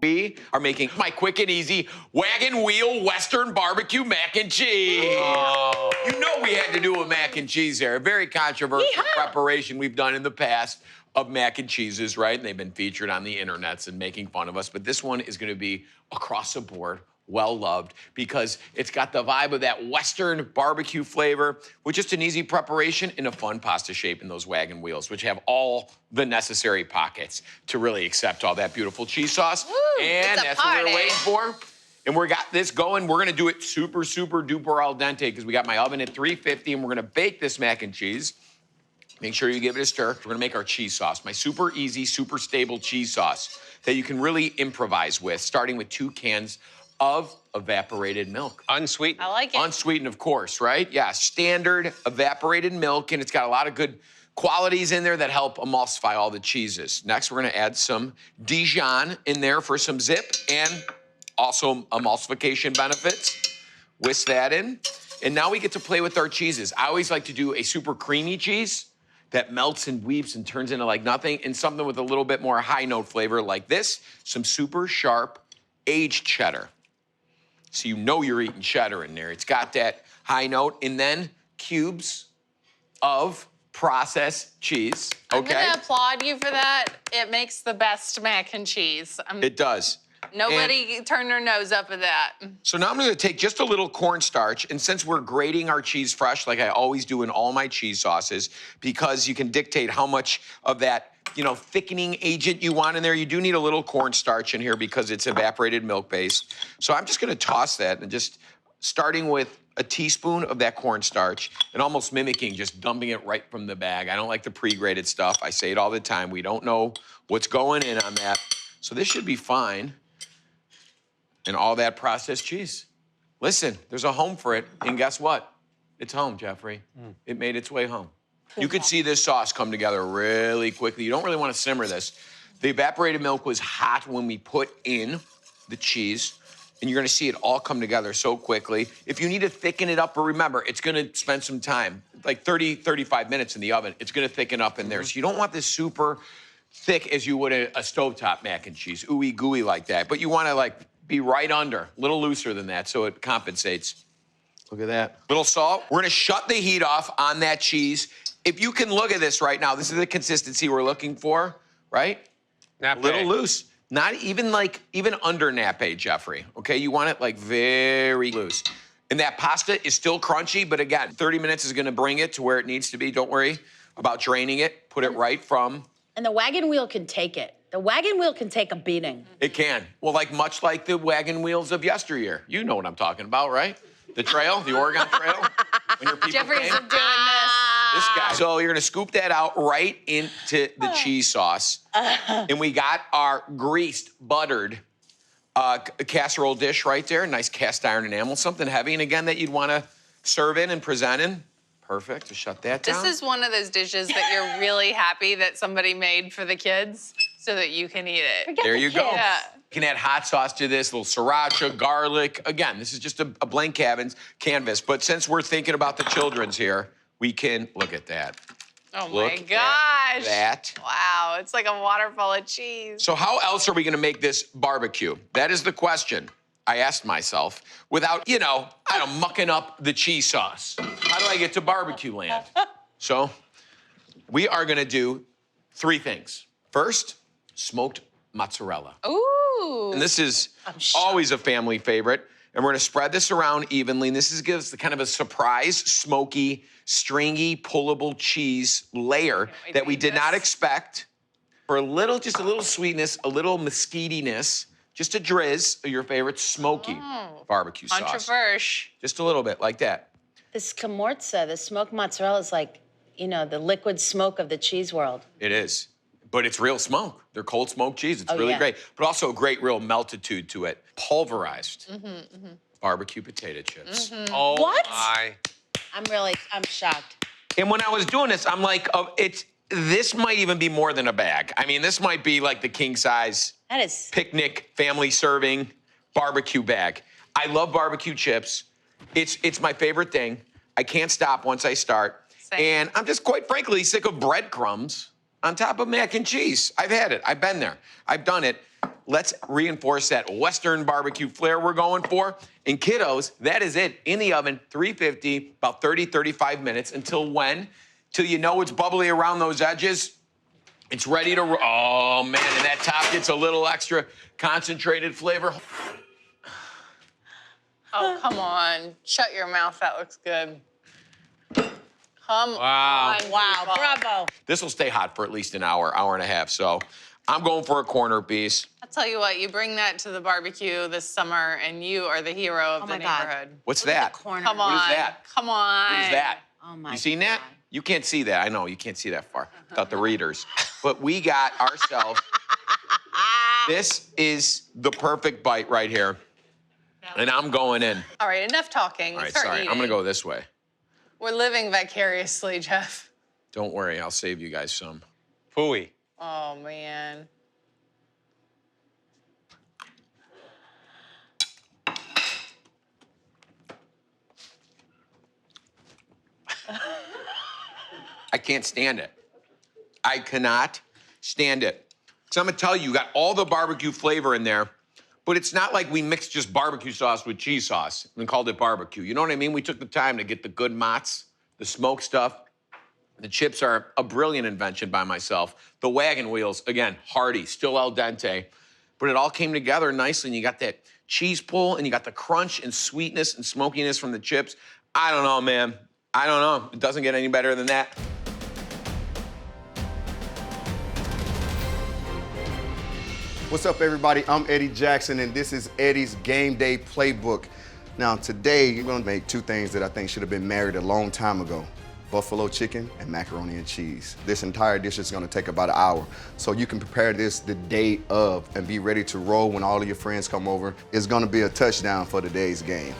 We are making my quick and easy Wagon Wheel Western Barbecue Mac and Cheese. Oh. You know we had to do a mac and cheese there. A very controversial preparation we've done in the past of mac and cheeses, right? And they've been featured on the internets and making fun of us. But this one is going to be across the board well-loved because it's got the vibe of that Western barbecue flavor with just an easy preparation in a fun pasta shape in those Wagon wheels, which have all the necessary pockets to really accept all that beautiful cheese sauce. Woo, and that's what we're waiting for. And we got this going. We're gonna do it super, super duper al dente because we got my oven at 350 and we're gonna bake this mac and cheese. Make sure you give it a stir. We're gonna make our cheese sauce, my super easy, super stable cheese sauce that you can really improvise with, starting with 2 cans of evaporated milk. Unsweetened. I like it. Unsweetened, of course, right? Yeah, standard evaporated milk, and it's got a lot of good qualities in there that help emulsify all the cheeses. Next, we're gonna add some Dijon in there for some zip and also emulsification benefits. Whisk that in. And now we get to play with our cheeses. I always like to do a super creamy cheese that melts and weeps and turns into like nothing, and something with a little bit more high note flavor like this, some super sharp aged cheddar. So you know you're eating cheddar in there. It's got that high note, and then cubes of processed cheese, okay? I'm gonna applaud you for that. It makes the best mac and cheese. It does. Nobody turn their nose up at that. So now I'm gonna take just a little cornstarch, and since we're grating our cheese fresh, like I always do in all my cheese sauces, because you can dictate how much of that, you know, thickening agent you want in there, you do need a little cornstarch in here because it's evaporated milk based. So I'm just gonna toss that and just starting with a teaspoon of that cornstarch and almost mimicking just dumping it right from the bag. I don't like the pre-grated stuff. I say it all the time. We don't know what's going in on that. So this should be fine. And all that processed cheese. Listen, there's a home for it, and guess what? It's home, Jeffrey. It made its way home. You could see this sauce come together really quickly. You don't really want to simmer this. The evaporated milk was hot when we put in the cheese, and you're gonna see it all come together so quickly. If you need to thicken it up, but remember, it's gonna spend some time, like 30, 35 minutes in the oven. It's gonna thicken up in there. So you don't want this super thick as you would a stovetop mac and cheese, ooey gooey like that. But you wanna like be right under, a little looser than that so it compensates. Look at that. Little salt. We're gonna shut the heat off on that cheese. If you can look at this right now, this is the consistency we're looking for, right? Nappe. A little loose. Not even even under nappe, Jeffrey, okay? You want it like very loose. And that pasta is still crunchy, but again, 30 minutes is gonna bring it to where it needs to be. Don't worry about draining it. Put it right from. And the Wagon wheel can take it. The Wagon wheel can take a beating. It can. Well, like much like the Wagon wheels of yesteryear. You know what I'm talking about, right? The trail, the Oregon Trail. When your people Jeffrey's came. doing this. This guy. So you're gonna scoop that out right into the cheese sauce. And we got our greased, buttered casserole dish right there. Nice cast iron enamel, something heavy. And again, that you'd wanna serve in and present in. Perfect, to shut that down. This is one of those dishes that you're really happy that somebody made for the kids so that you can eat it. Forget There the you go. kids. Yeah. You can add hot sauce to this, little sriracha, garlic. Again, this is just a blank canvas. But since we're thinking about the children's here, we can look at that. Oh Look my gosh. at that. Wow, it's like a waterfall of cheese. So how else are we gonna make this barbecue? That is the question I asked myself without, you know, I don't mucking up the cheese sauce. How do I get to barbecue land? So we are gonna do 3 things. First, smoked mozzarella. Ooh. And this is always a family favorite. And we're gonna spread this around evenly. And this gives the kind of a surprise, smoky, stringy, pullable cheese layer wait that to we eat did not this. expect. For a little, just a little sweetness, a little mesquitiness, just a drizz of your favorite smoky barbecue sauce. Controversial. Just a little bit, like that. The scamorza, the smoked mozzarella is like, you know, the liquid smoke of the cheese world. It is. But it's real smoke. They're cold smoked cheese. It's Oh, really yeah. great. But also a great real meltitude to it. Pulverized barbecue potato chips. Oh What? my. I'm shocked. And when I was doing this, I'm like, this might even be more than a bag. I mean, this might be like the king size That is, picnic family serving barbecue bag. I love barbecue chips. It's my favorite thing. I can't stop once I start. Same. And I'm just quite frankly sick of breadcrumbs on top of mac and cheese. I've had it. I've been there. I've done it. let's reinforce that Western barbecue flair we're going for. And kiddos, that is it. In the oven, 350, about 30, 35 minutes. Until when? Till you know it's bubbly around those edges. It's ready to, oh man, and that top gets a little extra concentrated flavor. Oh, come on. Shut your mouth. That looks good. Come Wow. on. Wow, people. bravo. This will stay hot for at least an hour, hour and a half. So I'm going for a corner piece. I'll tell you what, you bring that to the barbecue this summer, and you are the hero of the my God. neighborhood. What's Look at that? the corner. Come on. What is that? Come on. What is that? Oh my You seen that? God. You can't see that. I know, you can't see that far. Without the readers. But we got ourselves, this is the perfect bite right here. And I'm going in. All right, enough talking. All right, Start sorry, eating. I'm gonna go this way. We're living vicariously, Jeff. Don't worry, I'll save you guys some. Phooey. Oh, man. I can't stand it. I cannot stand it. So I'm gonna tell you, you got all the barbecue flavor in there, but it's not like we mixed just barbecue sauce with cheese sauce and called it barbecue. You know what I mean? We took the time to get the good mozz, the smoked stuff. The chips are a brilliant invention by myself. The wagon wheels, again, hearty, still al dente, but it all came together nicely, and you got that cheese pull, and you got the crunch and sweetness and smokiness from the chips. I don't know, man. I don't know. It doesn't get any better than that. What's up, everybody? I'm Eddie Jackson, and this is Eddie's Game Day Playbook. Now, today, we're gonna make two things that I think should have been married a long time ago: buffalo chicken and macaroni and cheese. This entire dish is gonna take about an hour, so you can prepare this the day of and be ready to roll when all of your friends come over. It's gonna be a touchdown for today's game.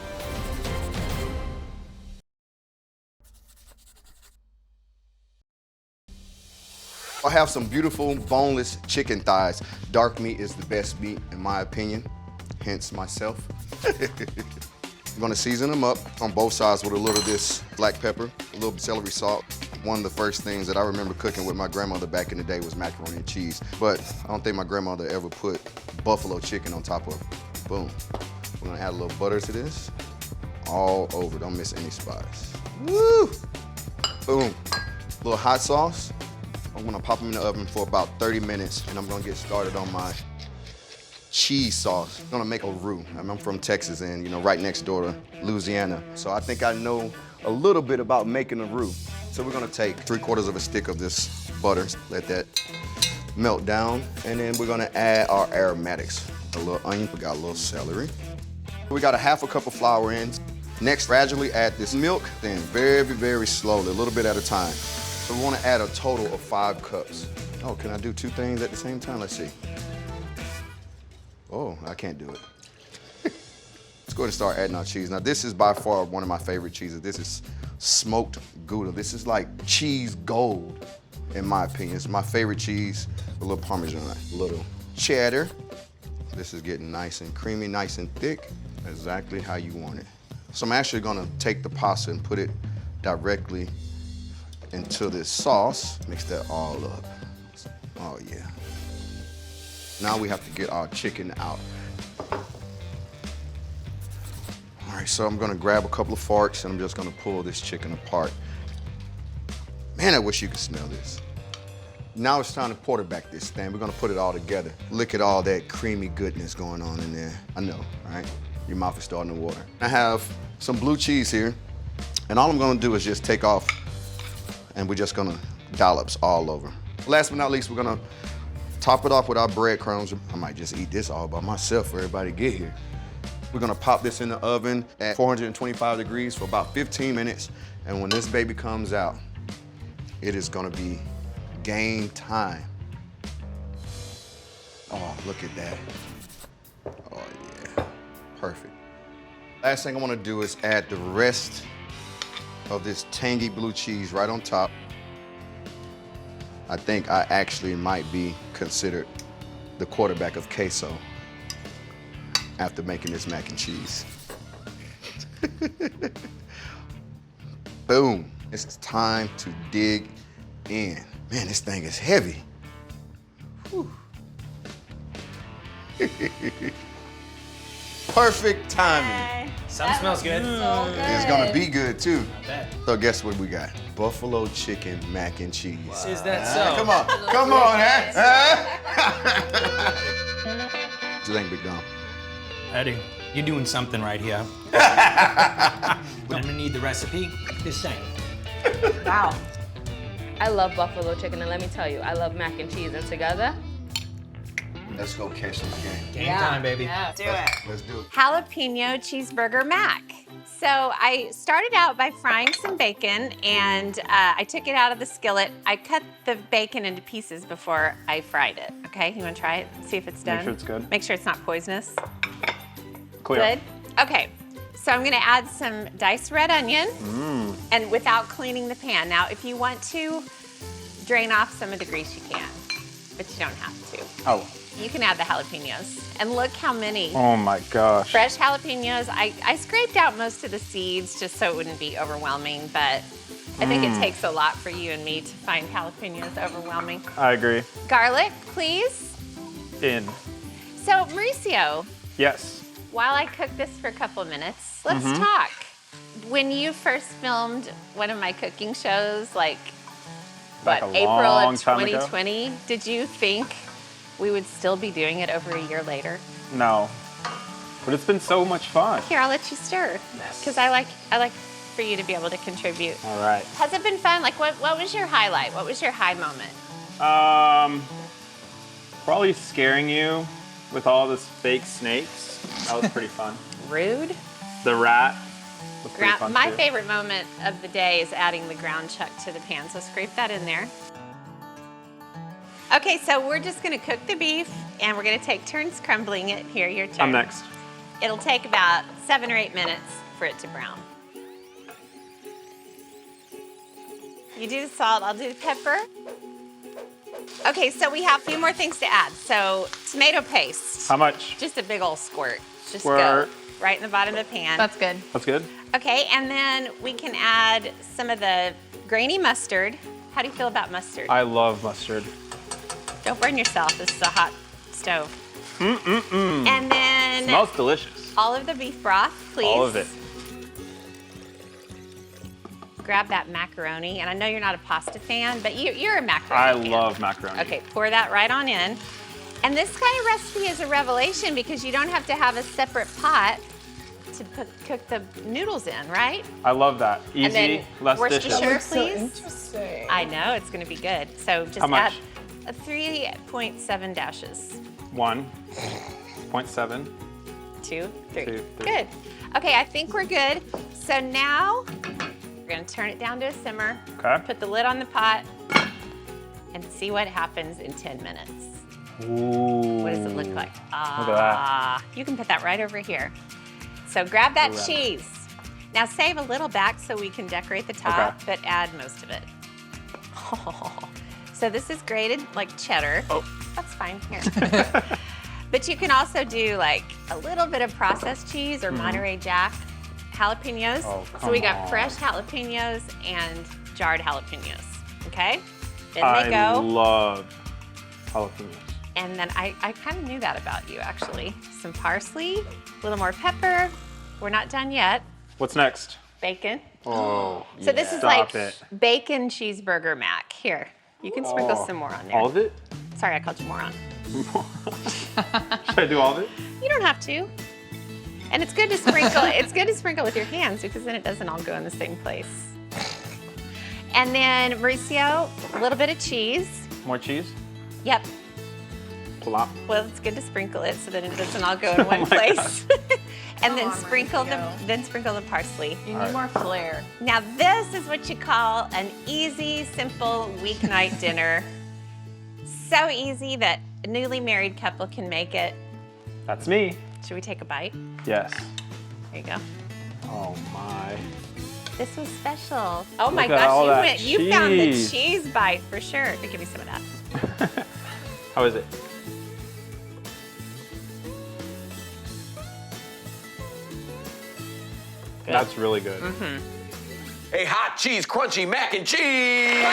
I have some beautiful boneless chicken thighs. Dark meat is the best meat in my opinion, hence myself. I'm gonna season them up on both sides with a little of this black pepper, a little celery salt. One of the first things that I remember cooking with my grandmother back in the day was macaroni and cheese, but I don't think my grandmother ever put buffalo chicken on top of it. Boom. We're gonna add a little butter to this, all over, don't miss any spots. Woo! Boom. A little hot sauce. I'm gonna pop them in the oven for about 30 minutes, and I'm gonna get started on my cheese sauce. I'm gonna make a roux. I'm from Texas, and right next door to Louisiana. So I think I know a little bit about making a roux. So we're gonna take 3/4 of a stick of this butter, let that melt down, and then we're gonna add our aromatics. A little onion, we got a little celery. We got a 1/2 cup of flour in. Next, gradually add this milk, then very, very slowly, a little bit at a time. So we want to add a total of 5 cups. Oh, can I do 2 things at the same time? Let's see. Oh, I can't do it. Let's go ahead and start adding our cheese. Now, this is by far one of my favorite cheeses. This is smoked Gouda. This is like cheese gold, in my opinion. It's my favorite cheese. A little Parmesan, a little cheddar. This is getting nice and creamy, nice and thick, exactly how you want it. So I'm actually gonna take the pasta and put it directly into this sauce. Mix that all up. Oh yeah. Now we have to get our chicken out. All right, so I'm gonna grab a couple of forks and I'm just gonna pull this chicken apart. Man, I wish you could smell this. Now it's time to quarterback this thing. We're gonna put it all together. Look at all that creamy goodness going on in there. I know, right? Your mouth is starting to water. I have some blue cheese here, and all I'm gonna do is just take off, and we're just gonna dollops all over. Last but not least, we're gonna top it off with our breadcrumbs. I might just eat this all by myself for everybody to get here. We're gonna pop this in the oven at 425 degrees for about 15 minutes, and when this baby comes out, it is gonna be game time. Oh, look at that. Oh yeah, perfect. Last thing I wanna do is add the rest of this tangy blue cheese right on top. I think I actually might be considered the quarterback of queso after making this mac and cheese. Boom, it's time to dig in. Man, this thing is heavy. Whew. Perfect timing. Something smells good. So good. It's gonna be good too. I bet. So guess what we got? Buffalo chicken mac and cheese. Is that so? Come on, come on, huh? What you think, Big Dom? Eddie, you're doing something right here. I'm gonna need the recipe. Just saying. Wow. I love buffalo chicken, and let me tell you, I love mac and cheese, and together, Let's go catch some game. Game time, baby. do it. Let's do it. Jalapeno cheeseburger mac. So I started out by frying some bacon, and I took it out of the skillet. I cut the bacon into pieces before I fried it. Okay, you wanna try it? See if it's done? Make sure it's good. Make sure it's not poisonous. Clear. Good. Okay, so I'm gonna add some diced red onion, and without cleaning the pan. Now, if you want to drain off some of the grease, you can, but you don't have to. Oh. You can add the jalapenos, and look how many Oh my gosh. fresh jalapenos. I scraped out most of the seeds just so it wouldn't be overwhelming, but I think it takes a lot for you and me to find jalapenos overwhelming. I agree. Garlic, please. In. So, Mauricio, Yes. while I cook this for a couple minutes, let's talk. When you first filmed one of my cooking shows, like, Like what, a April long of time ago? 2020, did you think we would still be doing it over a year later? No. But it's been so much fun. Here, I'll let you stir. Because I like for you to be able to contribute. All right. Has it been fun? Like, what was your highlight? What was your high moment? Probably scaring you with all this fake snakes. That was pretty fun. Rude? The rat was pretty fun My too. favorite moment of the day is adding the ground chuck to the pan, so scrape that in there. Okay, so we're just gonna cook the beef, and we're gonna take turns crumbling it. Here, your turn. I'm next. It'll take about 7 or 8 minutes for it to brown. You do the salt, I'll do the pepper. Okay, so we have a few more things to add. So tomato paste, How much? just a big old squirt. Just Squirt. go right in the bottom of the pan. That's good. That's good. Okay, and then we can add some of the grainy mustard. How do you feel about mustard? I love mustard. Don't burn yourself, this is a hot stove. And then Smells delicious. all of the beef broth, please. All of it. Grab that macaroni, and I know you're not a pasta fan, but you're a macaroni I fan. love macaroni. Okay, pour that right on in. And this kind of recipe is a revelation because you don't have to have a separate pot to cook the noodles in, right? I love that. Easy, And then less dishes. Worcestershire, So please. interesting. I know, it's gonna be good. So just How much? add a 3.7 dashes. 1.7. 2, 3. 2, 3. Good. Okay, I think we're good. So now we're gonna turn it down to a simmer. Okay. Put the lid on the pot and see what happens in 10 minutes. Ooh. What does it look like? Look at that. You can put that right over here. So grab that Around. cheese. Now save a little back so we can decorate the top, Okay. but add most of it. So this is grated like cheddar. Oh. That's fine, here. But you can also do like a little bit of processed cheese or Monterey Jack jalapenos. Oh, So we got come on. fresh jalapenos and jarred jalapenos, okay? Then I they go. love jalapenos. And then I kind of knew that about you, actually. Some parsley, a little more pepper. We're not done yet. What's next? Bacon. Oh. So this is Stop like it. bacon cheeseburger mac. Here, you can sprinkle some more on there. All of it? Sorry, I called you moron. Should I do all of it? You don't have to. And it's good to sprinkle. It's good to sprinkle with your hands because then it doesn't all go in the same place. And then Mauricio, a little bit of cheese. More cheese? Yep. Plop. Well, it's good to sprinkle it so that it doesn't all go in one my place. And then on, sprinkle Mauricio. the parsley. You need more flair. Now this is what you call an easy, simple weeknight dinner. So easy that a newly married couple can make it. That's me. Should we take a bite? Yes. There you go. Oh my. This was special. Oh my Look at all gosh, that you found the cheese. cheese bite for sure. Here, give me some of that. How is it? Good. That's really good. A hot cheese, crunchy mac and cheese.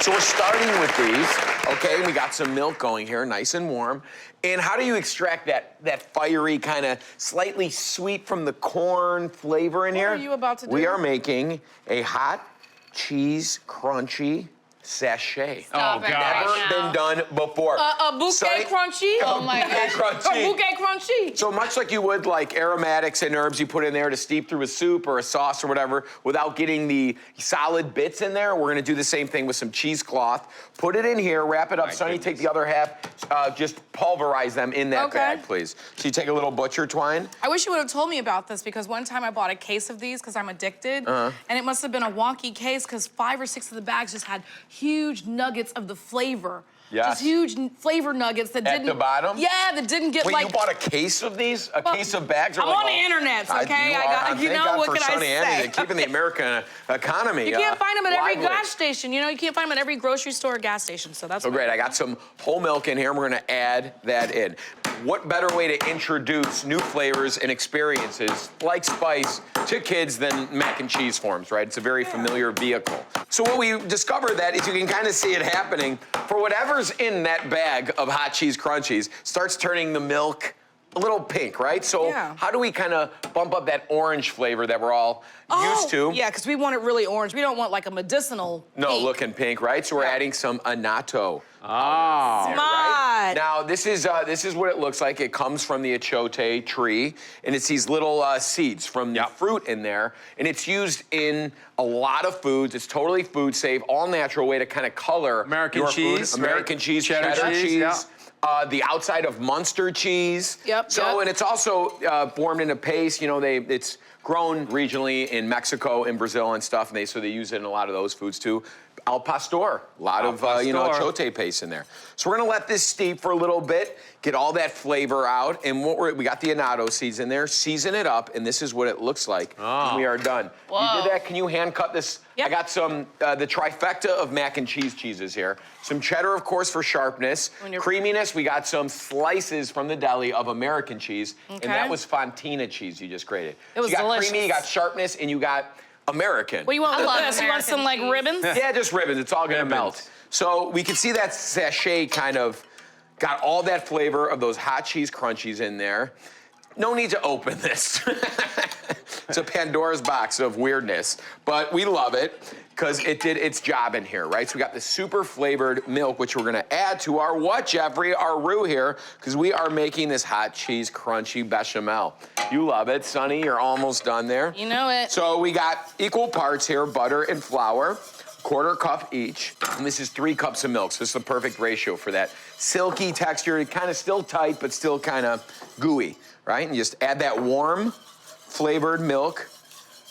So we're starting with these, okay? We got some milk going here, nice and warm. And how do you extract that fiery, kind of slightly sweet from the corn flavor in here? What are you about to do? We are making a hot cheese crunchy sachet. Stop it Never right now. been done before. A bouquet Sonny- crunchy? Oh my gosh. Crunchy. A bouquet crunchy. So much like you would like aromatics and herbs you put in there to steep through a soup or a sauce or whatever without getting the solid bits in there, we're gonna do the same thing with some cheesecloth. Put it in here, wrap it up. Sonny, take the other half, just pulverize them in that Okay. bag, please. So you take a little butcher twine. I wish you would have told me about this because one time I bought a case of these because I'm addicted. And it must have been a wonky case because 5 or 6 of the bags just had huge nuggets of the flavor. Yes. Just huge flavor nuggets that At didn't. the bottom? Yeah, that didn't get Wait, like. you bought a case of these? A Well, case of bags? Or I'm like on the internet, okay? You I are. got- you Thank know, God what for can I Sonny and say? Andy, keeping the American economy. You can't find them at every lively. gas station. You know, you can't find them at every grocery store or gas station. So that's So great, I got some whole milk in here, and we're gonna add that in. What better way to introduce new flavors and experiences like spice to kids than mac and cheese forms, right? It's a very familiar vehicle. So what we discovered that is you can kind of see it happening for whatever's in that bag of hot cheese crunchies starts turning the milk a little pink, right? So Yeah. how do we kind of bump up that orange flavor that we're all used to? Yeah, because we want it really orange. We don't want like a medicinal. No, pink. looking pink, right? So we're adding some annatto. Oh. Right? Smart. Now, this is what it looks like. It comes from the achote tree, and it's these little seeds from the fruit in there, and it's used in a lot of foods. It's totally food safe, all natural way to kind of color American your cheese, food. American right? cheese, Cheddar cheese, cheese. yeah. The outside of Munster cheese. Yep, So, yep. and it's also formed in a paste. You know, it's grown regionally in Mexico, in Brazil, and stuff. And so they use it in a lot of those foods too. Al pastor, a lot of achote paste in there. So we're gonna let this steep for a little bit, get all that flavor out, and we got the annatto seeds in there. Season it up, and this is what it looks like when we are done. You did that? Can you hand cut this? Yep. I got some the trifecta of mac and cheese cheeses here. Some cheddar, of course, for sharpness. Creaminess, we got some slices from the deli of American cheese, and that was Fontina cheese you just grated. It was so you got delicious. creamy, you got sharpness, and you got American. What do you want I with love this? You want some like American ribbons? Yeah, just ribbons. It's all gonna Ribbons. melt. So we can see that sachet kind of got all that flavor of those hot cheese crunchies in there. No need to open this. It's a Pandora's box of weirdness, but we love it because it did its job in here, right? So we got the super flavored milk, which we're gonna add to our what, Jeffrey? Our roux here, because we are making this hot cheese crunchy bechamel. You love it, Sonny. You're almost done there. You know it. So we got equal parts here, butter and flour, 1/4 cup each. And this is 3 cups of milk, so this is the perfect ratio for that silky texture, kind of still tight, but still kind of gooey, right? And you just add that warm, flavored milk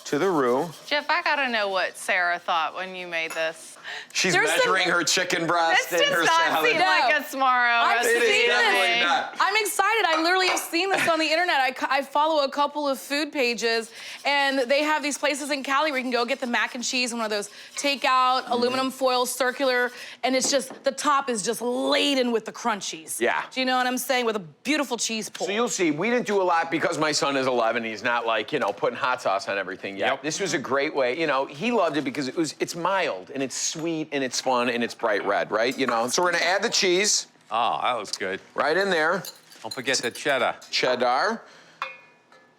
to the roux. Jeff, I gotta know what Sarah thought when you made this. She's There's measuring some- her chicken breast This and her does not salad. seem like a Tomorrow I've It is seen definitely this. not. I'm excited. I literally have seen this on the internet. I follow a couple of food pages, and they have these places in Cali where you can go get the mac and cheese in one of those takeout aluminum foil circular, and it's just the top is just laden with the crunchies. Yeah. Do you know what I'm saying? With a beautiful cheese pull. So you'll see, we didn't do a lot because my son is 11. He's not like, putting hot sauce on everything yet. Yep. This was a great way. He loved it because it's mild and it's sweet and it's fun and it's bright red, right? So we're gonna add the cheese Oh, that was good. right in there. Don't forget the cheddar. Cheddar.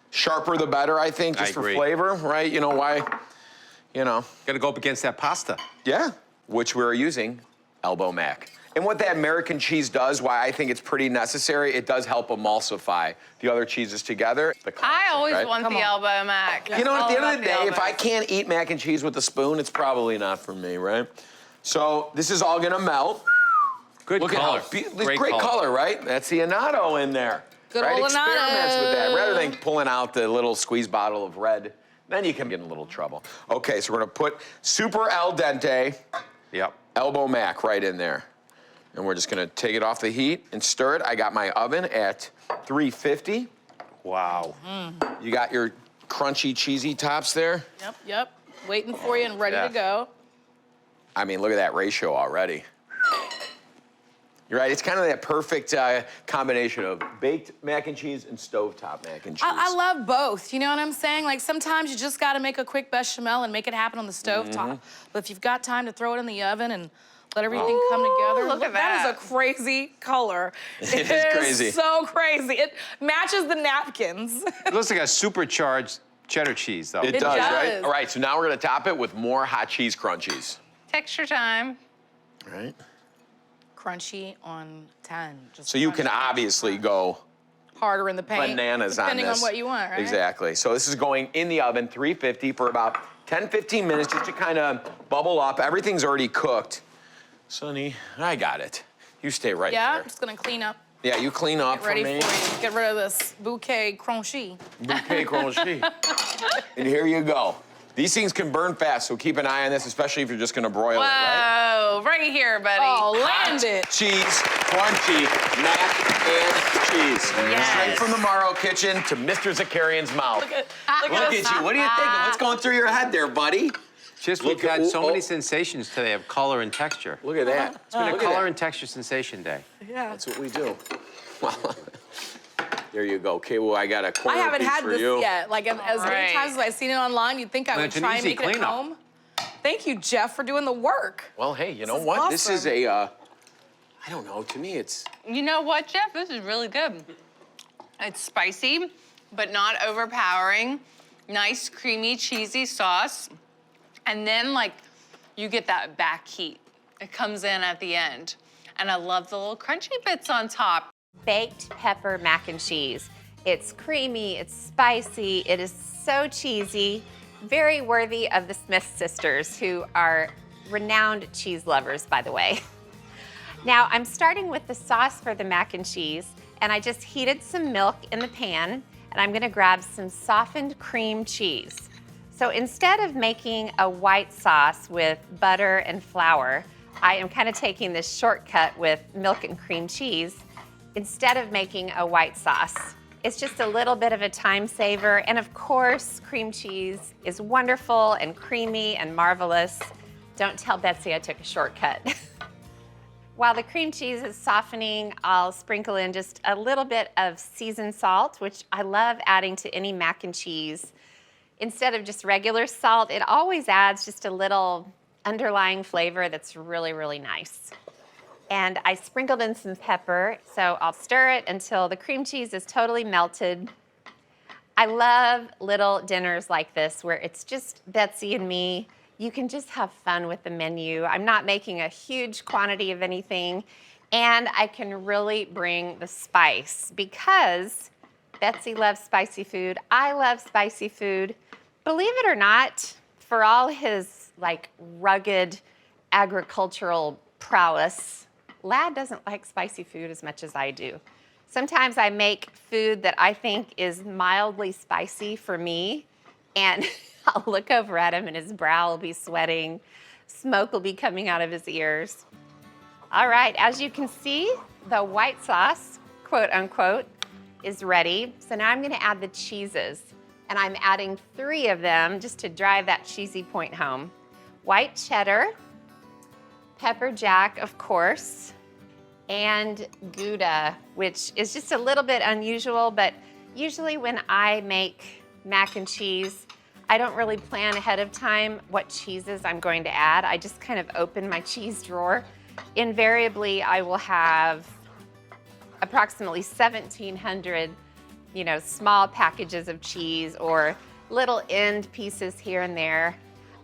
Sharper the better, I think, I just for agree. flavor, right? Why? Gotta go up against that pasta. Yeah. Which we're using elbow mac. And what that American cheese does, why I think it's pretty necessary, it does help emulsify the other cheeses together. The classic, I always right? want the elbow mac. At the All end about of the day, if I elbows. can't eat mac and cheese with a spoon, it's probably not for me, right? So this is all gonna melt. Good Look color. at how great color, right? That's the annatto in there. Good right? old Experiments with that. annatto. Rather than pulling out the little squeeze bottle of red, then you can get in a little trouble. Okay, so we're gonna put super al dente Yep. elbow mac right in there. And we're just gonna take it off the heat and stir it. I got my oven at 350. Wow. You got your crunchy, cheesy tops there. Yep. Waiting for you and ready Yeah. to go. I mean, look at that ratio already. You're right. It's kind of that perfect combination of baked mac and cheese and stovetop mac and cheese. I love both, you know what I'm saying? Like sometimes you just gotta make a quick bechamel and make it happen on the stovetop. But if you've got time to throw it in the oven and let everything come together. look at That that. is a crazy color. It is crazy. So crazy. It matches the napkins. It looks like a supercharged cheddar cheese, though. It does, right? does. All right, so now we're gonna top it with more hot cheese crunchies. Texture time. All right. Crunchy on 10. Just So you can crunchy. obviously go Harder in the paint. bananas on this. Depending on what you want, right? Exactly. So this is going in the oven, 350 for about 10, 15 minutes just to kind of bubble up. Everything's already cooked. Sonny, I got it. You stay right Yeah, I'm there. just gonna clean up. Yeah, you clean up Get ready for me. for you. Get rid of this bouquet crunchy. Bouquet crunchy. And here you go. These things can burn fast, so keep an eye on this, especially if you're just gonna broil it, right? Whoa, right here, buddy. Oh, land it. Cheese, crunchy, mac and cheese. Yes. Straight from the Mauro kitchen to Mr. Zakarian's mouth. Look Look at at you. What are you thinking? What's going through your head there, buddy? Just Look we've had at- so oh, many oh. sensations today of color and texture. Look at that. It's been a Look at color that. and texture sensation day. Yeah. That's what we do. Well, there you go. Okay, well, I got a corner I haven't piece had for this you. yet. Like as many Right. times as I've seen it online, you'd think I Well, would it's an try and easy make it at cleanup. home. Thank you, Jeff, for doing the work. Well, hey, you know is what? This is awesome. a, I don't know, to me it's, You know what, Jeff? This is really good. It's spicy, but not overpowering. Nice, creamy, cheesy sauce. And then, like, you get that back heat. It comes in at the end. And I love the little crunchy bits on top. Baked pepper mac and cheese. It's creamy, it's spicy, it is so cheesy. Very worthy of the Smith sisters, who are renowned cheese lovers, by the way. Now, I'm starting with the sauce for the mac and cheese, and I just heated some milk in the pan, and I'm gonna grab some softened cream cheese. So instead of making a white sauce with butter and flour, I am kind of taking this shortcut with milk and cream cheese instead of making a white sauce. It's just a little bit of a time saver, and of course, cream cheese is wonderful and creamy and marvelous. Don't tell Betsy I took a shortcut. While the cream cheese is softening, I'll sprinkle in just a little bit of seasoned salt, which I love adding to any mac and cheese. Instead of just regular salt, it always adds just a little underlying flavor that's really, really nice. And I sprinkled in some pepper, so I'll stir it until the cream cheese is totally melted. I love little dinners like this where it's just Betsy and me. You can just have fun with the menu. I'm not making a huge quantity of anything, and I can really bring the spice because Betsy loves spicy food. I love spicy food. Believe it or not, for all his like rugged agricultural prowess, Lad doesn't like spicy food as much as I do. Sometimes I make food that I think is mildly spicy for me, and I'll look over at him and his brow will be sweating, smoke will be coming out of his ears. All right, as you can see, the white sauce, quote unquote, is ready. So now I'm gonna add the cheeses, and I'm adding 3 of them just to drive that cheesy point home. White cheddar, pepper jack, of course, and Gouda, which is just a little bit unusual, but usually when I make mac and cheese, I don't really plan ahead of time what cheeses I'm going to add. I just kind of open my cheese drawer. Invariably, I will have approximately 1,700, small packages of cheese or little end pieces here and there.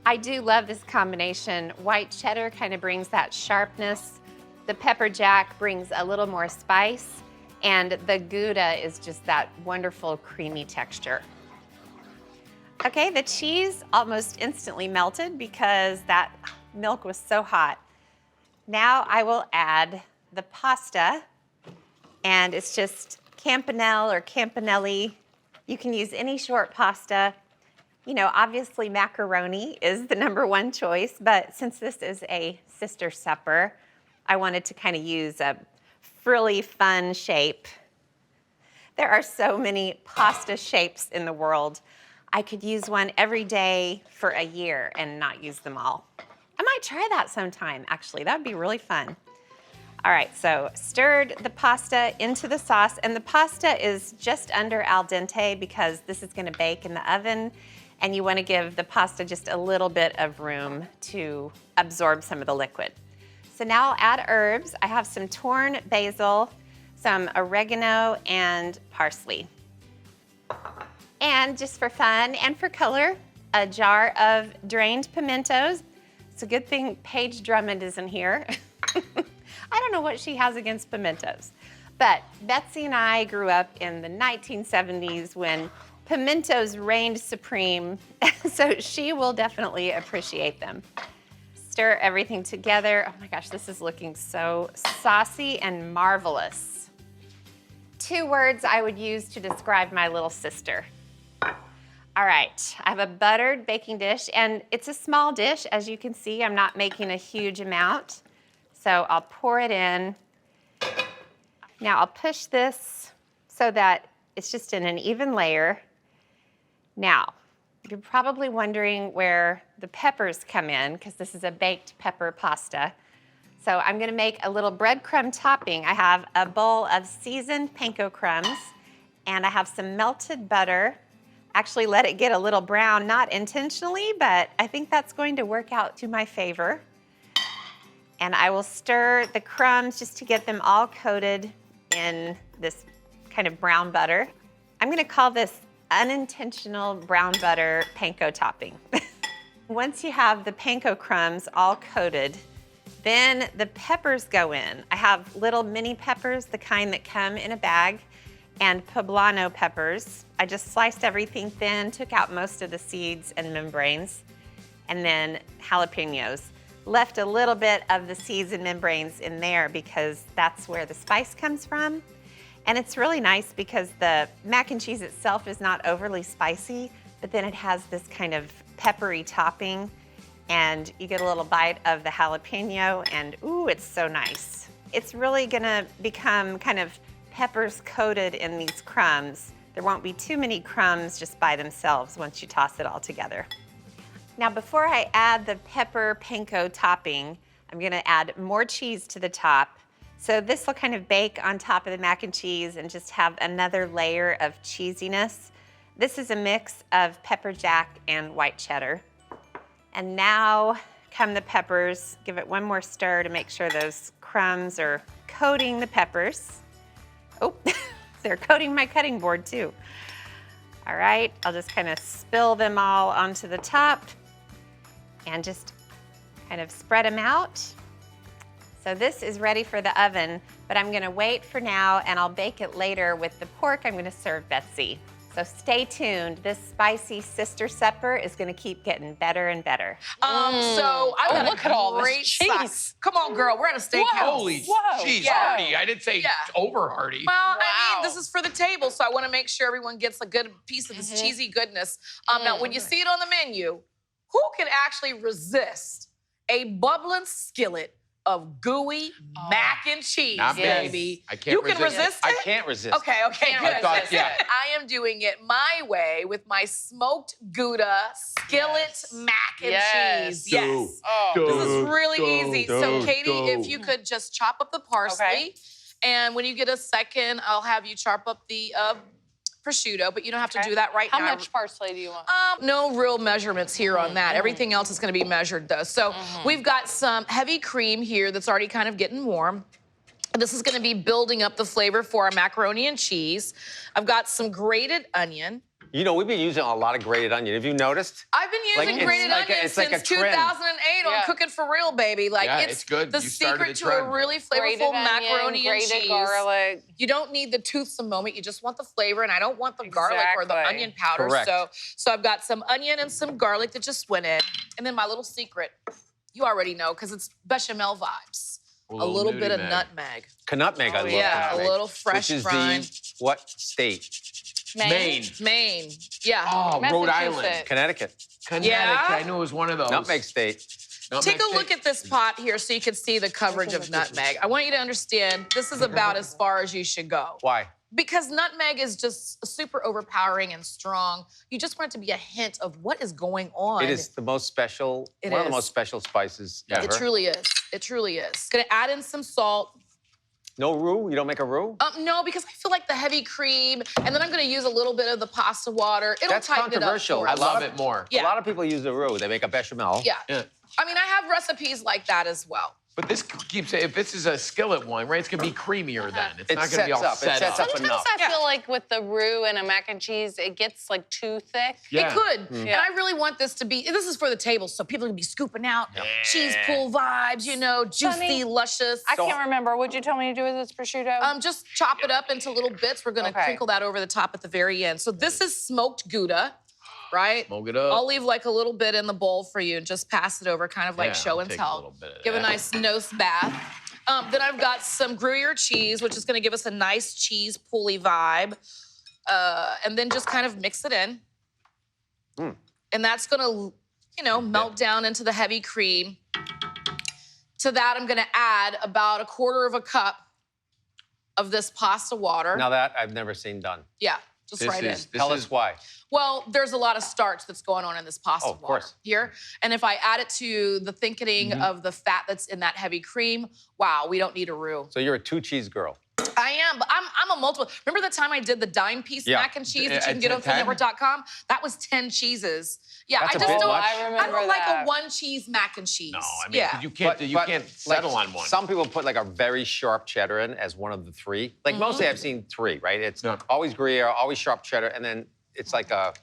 I do love this combination. White cheddar kind of brings that sharpness. The pepper jack brings a little more spice, and the Gouda is just that wonderful creamy texture. Okay, the cheese almost instantly melted because that milk was so hot. Now I will add the pasta, and it's just campanelle or campanelli. You can use any short pasta. Obviously macaroni is the #1 choice, but since this is a sister supper, I wanted to kind of use a frilly, fun shape. There are so many pasta shapes in the world. I could use one every day for a year and not use them all. I might try that sometime, actually. That would be really fun. All right, so stirred the pasta into the sauce, and the pasta is just under al dente because this is gonna bake in the oven, and you wanna give the pasta just a little bit of room to absorb some of the liquid. So now I'll add herbs. I have some torn basil, some oregano, and parsley. And just for fun and for color, a jar of drained pimentos. It's a good thing Paige Drummond isn't here. I don't know what she has against pimentos, but Betsy and I grew up in the 1970s when pimentos reigned supreme, so she will definitely appreciate them. Stir everything together. Oh my gosh, this is looking so saucy and marvelous. 2 words I would use to describe my little sister. All right, I have a buttered baking dish, and it's a small dish. As you can see, I'm not making a huge amount. So I'll pour it in. Now I'll push this so that it's just in an even layer. Now, you're probably wondering where the peppers come in, because this is a baked pepper pasta. So I'm gonna make a little breadcrumb topping. I have a bowl of seasoned panko crumbs, and I have some melted butter. Actually let it get a little brown, not intentionally, but I think that's going to work out to my favor. And I will stir the crumbs just to get them all coated in this kind of brown butter. I'm gonna call this unintentional brown butter panko topping. Once you have the panko crumbs all coated, then the peppers go in. I have little mini peppers, the kind that come in a bag, and poblano peppers. I just sliced everything thin, took out most of the seeds and membranes, and then jalapeños. Left a little bit of the seeds and membranes in there because that's where the spice comes from. And it's really nice because the mac and cheese itself is not overly spicy, but then it has this kind of peppery topping, and you get a little bite of the jalapeno, and ooh, it's so nice. It's really gonna become kind of peppers coated in these crumbs. There won't be too many crumbs just by themselves once you toss it all together. Now, before I add the pepper panko topping, I'm gonna add more cheese to the top. So this will kind of bake on top of the mac and cheese and just have another layer of cheesiness. This is a mix of pepper jack and white cheddar. And now come the peppers. Give it one more stir to make sure those crumbs are coating the peppers. Oh, they're coating my cutting board too. All right, I'll just kind of spill them all onto the top and just kind of spread them out. So this is ready for the oven, but I'm gonna wait for now and I'll bake it later with the pork I'm gonna serve Betsy. So stay tuned. This spicy sister supper is gonna keep getting better and better. So I got look at all this great cheese. sauce. Come on, girl, we're at a steakhouse. Holy cheese, Yeah. hearty. I didn't say over hearty. Well, I mean, this is for the table, so I want to make sure everyone gets a good piece of this cheesy goodness. Now, when you see it on the menu, who can actually resist a bubbling skillet of gooey mac and cheese, Not me. baby? I can't You can resist it? I can't resist. Okay, good. I thought, yeah. I am doing it my way with my smoked Gouda skillet mac and cheese. Yes. This is really easy. So, Katie, if you could just chop up the parsley. Okay. And when you get a second, I'll have you chop up the prosciutto, but you don't have to do that right How now. much parsley do you want? No real measurements here on that. Everything else is gonna be measured though. So we've got some heavy cream here that's already kind of getting warm. This is gonna be building up the flavor for our macaroni and cheese. I've got some grated onion. You know, we've been using a lot of grated onion. Have you noticed? I've been using Like, grated onion it's like a since trend. 2008 on Cooking for Real, baby. Like Yeah, it's good. the You started secret the to a trend. really Grated flavorful onion, macaroni and grated cheese. garlic. You don't need the toothsome moment. You just want the flavor, and I don't want the garlic or the Exactly. onion powder. Correct. So I've got some onion and some garlic that just went in. And then my little secret, you already know, because it's bechamel vibes. A little bit of nutmeg. Nutmeg, I love Yeah, nutmeg. a little fresh Which is brine. what state? Maine. Yeah. Oh, Rhode Island. Massachusetts. Connecticut. Connecticut. Yeah? I knew it was one of those. Nutmeg state. Take a look at this pot here so you can see the coverage of nutmeg. I want you to understand this is about as far as you should go. Why? Because nutmeg is just super overpowering and strong. You just want it to be a hint of what is going on. It is the most special, It one of the is. most special spices ever. It truly is. It truly is. Gonna add in some salt. No roux? You don't make a roux? No, because I feel like the heavy cream, and then I'm gonna use a little bit of the pasta water. It'll That's tighten controversial. it up for I us. love it more. Yeah. A lot of people use the roux. They make a bechamel. Yeah. Yeah. I mean, I have recipes like that as well. But this keeps if this is a skillet one, right? It's gonna be creamier then. It's It not gonna be all sets up. It set sets up. up Sometimes enough. I feel like with the roux and a mac and cheese, it gets like too thick. Yeah. It could. And I really want this to be, this is for the table, so people can be scooping out cheese pool vibes, you know, juicy, Sunny, luscious. I can't remember. What'd you tell me to do with this prosciutto? Just chop it up into little bits. We're gonna Okay. crinkle that over the top at the very end. So this is smoked Gouda, right? Smoke it up. I'll leave like a little bit in the bowl for you and just pass it over, kind of like Yeah, show I'll and take a tell. little bit of Give a that. nice nose bath. Then I've got some Gruyere cheese, which is gonna give us a nice cheese pooly vibe. And then just kind of mix it in. And that's gonna, you know, melt down into the heavy cream. To that, I'm gonna add about 1/4 cup of this pasta water. Now that I've never seen done. Yeah, just right in. Tell us why. Well, there's a lot of starch that's going on in this pasta of water course. here. And if I add it to the thickening of the fat that's in that heavy cream, wow, we don't need a roux. So you're a 2-cheese girl. I am, but I'm a multiple. Remember the time I did the dime piece Yeah. mac and cheese that you can At get on 10? foodnetwork.com? That was 10 cheeses. Yeah, That's I a just bit don't. much. I remember don't like that. a 1 cheese mac and cheese. No, I mean, yeah. 'cause you can't settle on one. Some people put like a very sharp cheddar in as one of the 3. Like mostly I've seen 3, right? It's Yeah. always Gruyere, always sharp cheddar, and then it's like a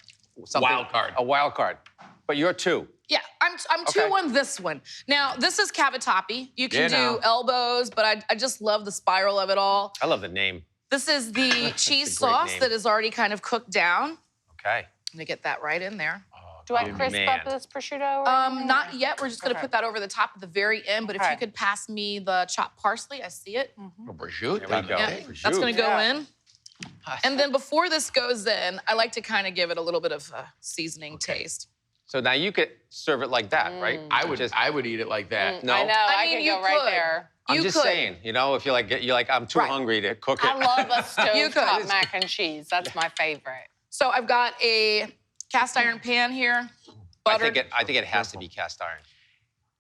something, Wild card. A wild card. But you're 2. Yeah, I'm Okay. 2 on this one. Now, this is cavatappi. You can Yeah, do now. elbows, but I just love the spiral of it all. I love the name. This is the cheese great sauce name. that is already kind of cooked down. Okay. I'm gonna get that right in there. Do I crisp man. up this prosciutto? Or anything, Not or- yet. We're just gonna Okay. put that over the top at the very end. But if you Okay. could pass me the chopped parsley, I see it. Prosciutto. There we go. Yeah, Okay. that's gonna go Yeah. in. And then before this goes in, I like to kind of give it a little bit of a seasoning taste. So now you could serve it like that, right? I would eat it like that. No. I know. I mean, could you go right could. there. I'm You just could. saying, you know, if you're like, I'm too Right. hungry to cook it. I love a You could. stovetop mac and cheese. That's my favorite. So I've got a cast iron pan here. I Buttered. think it has to be cast iron.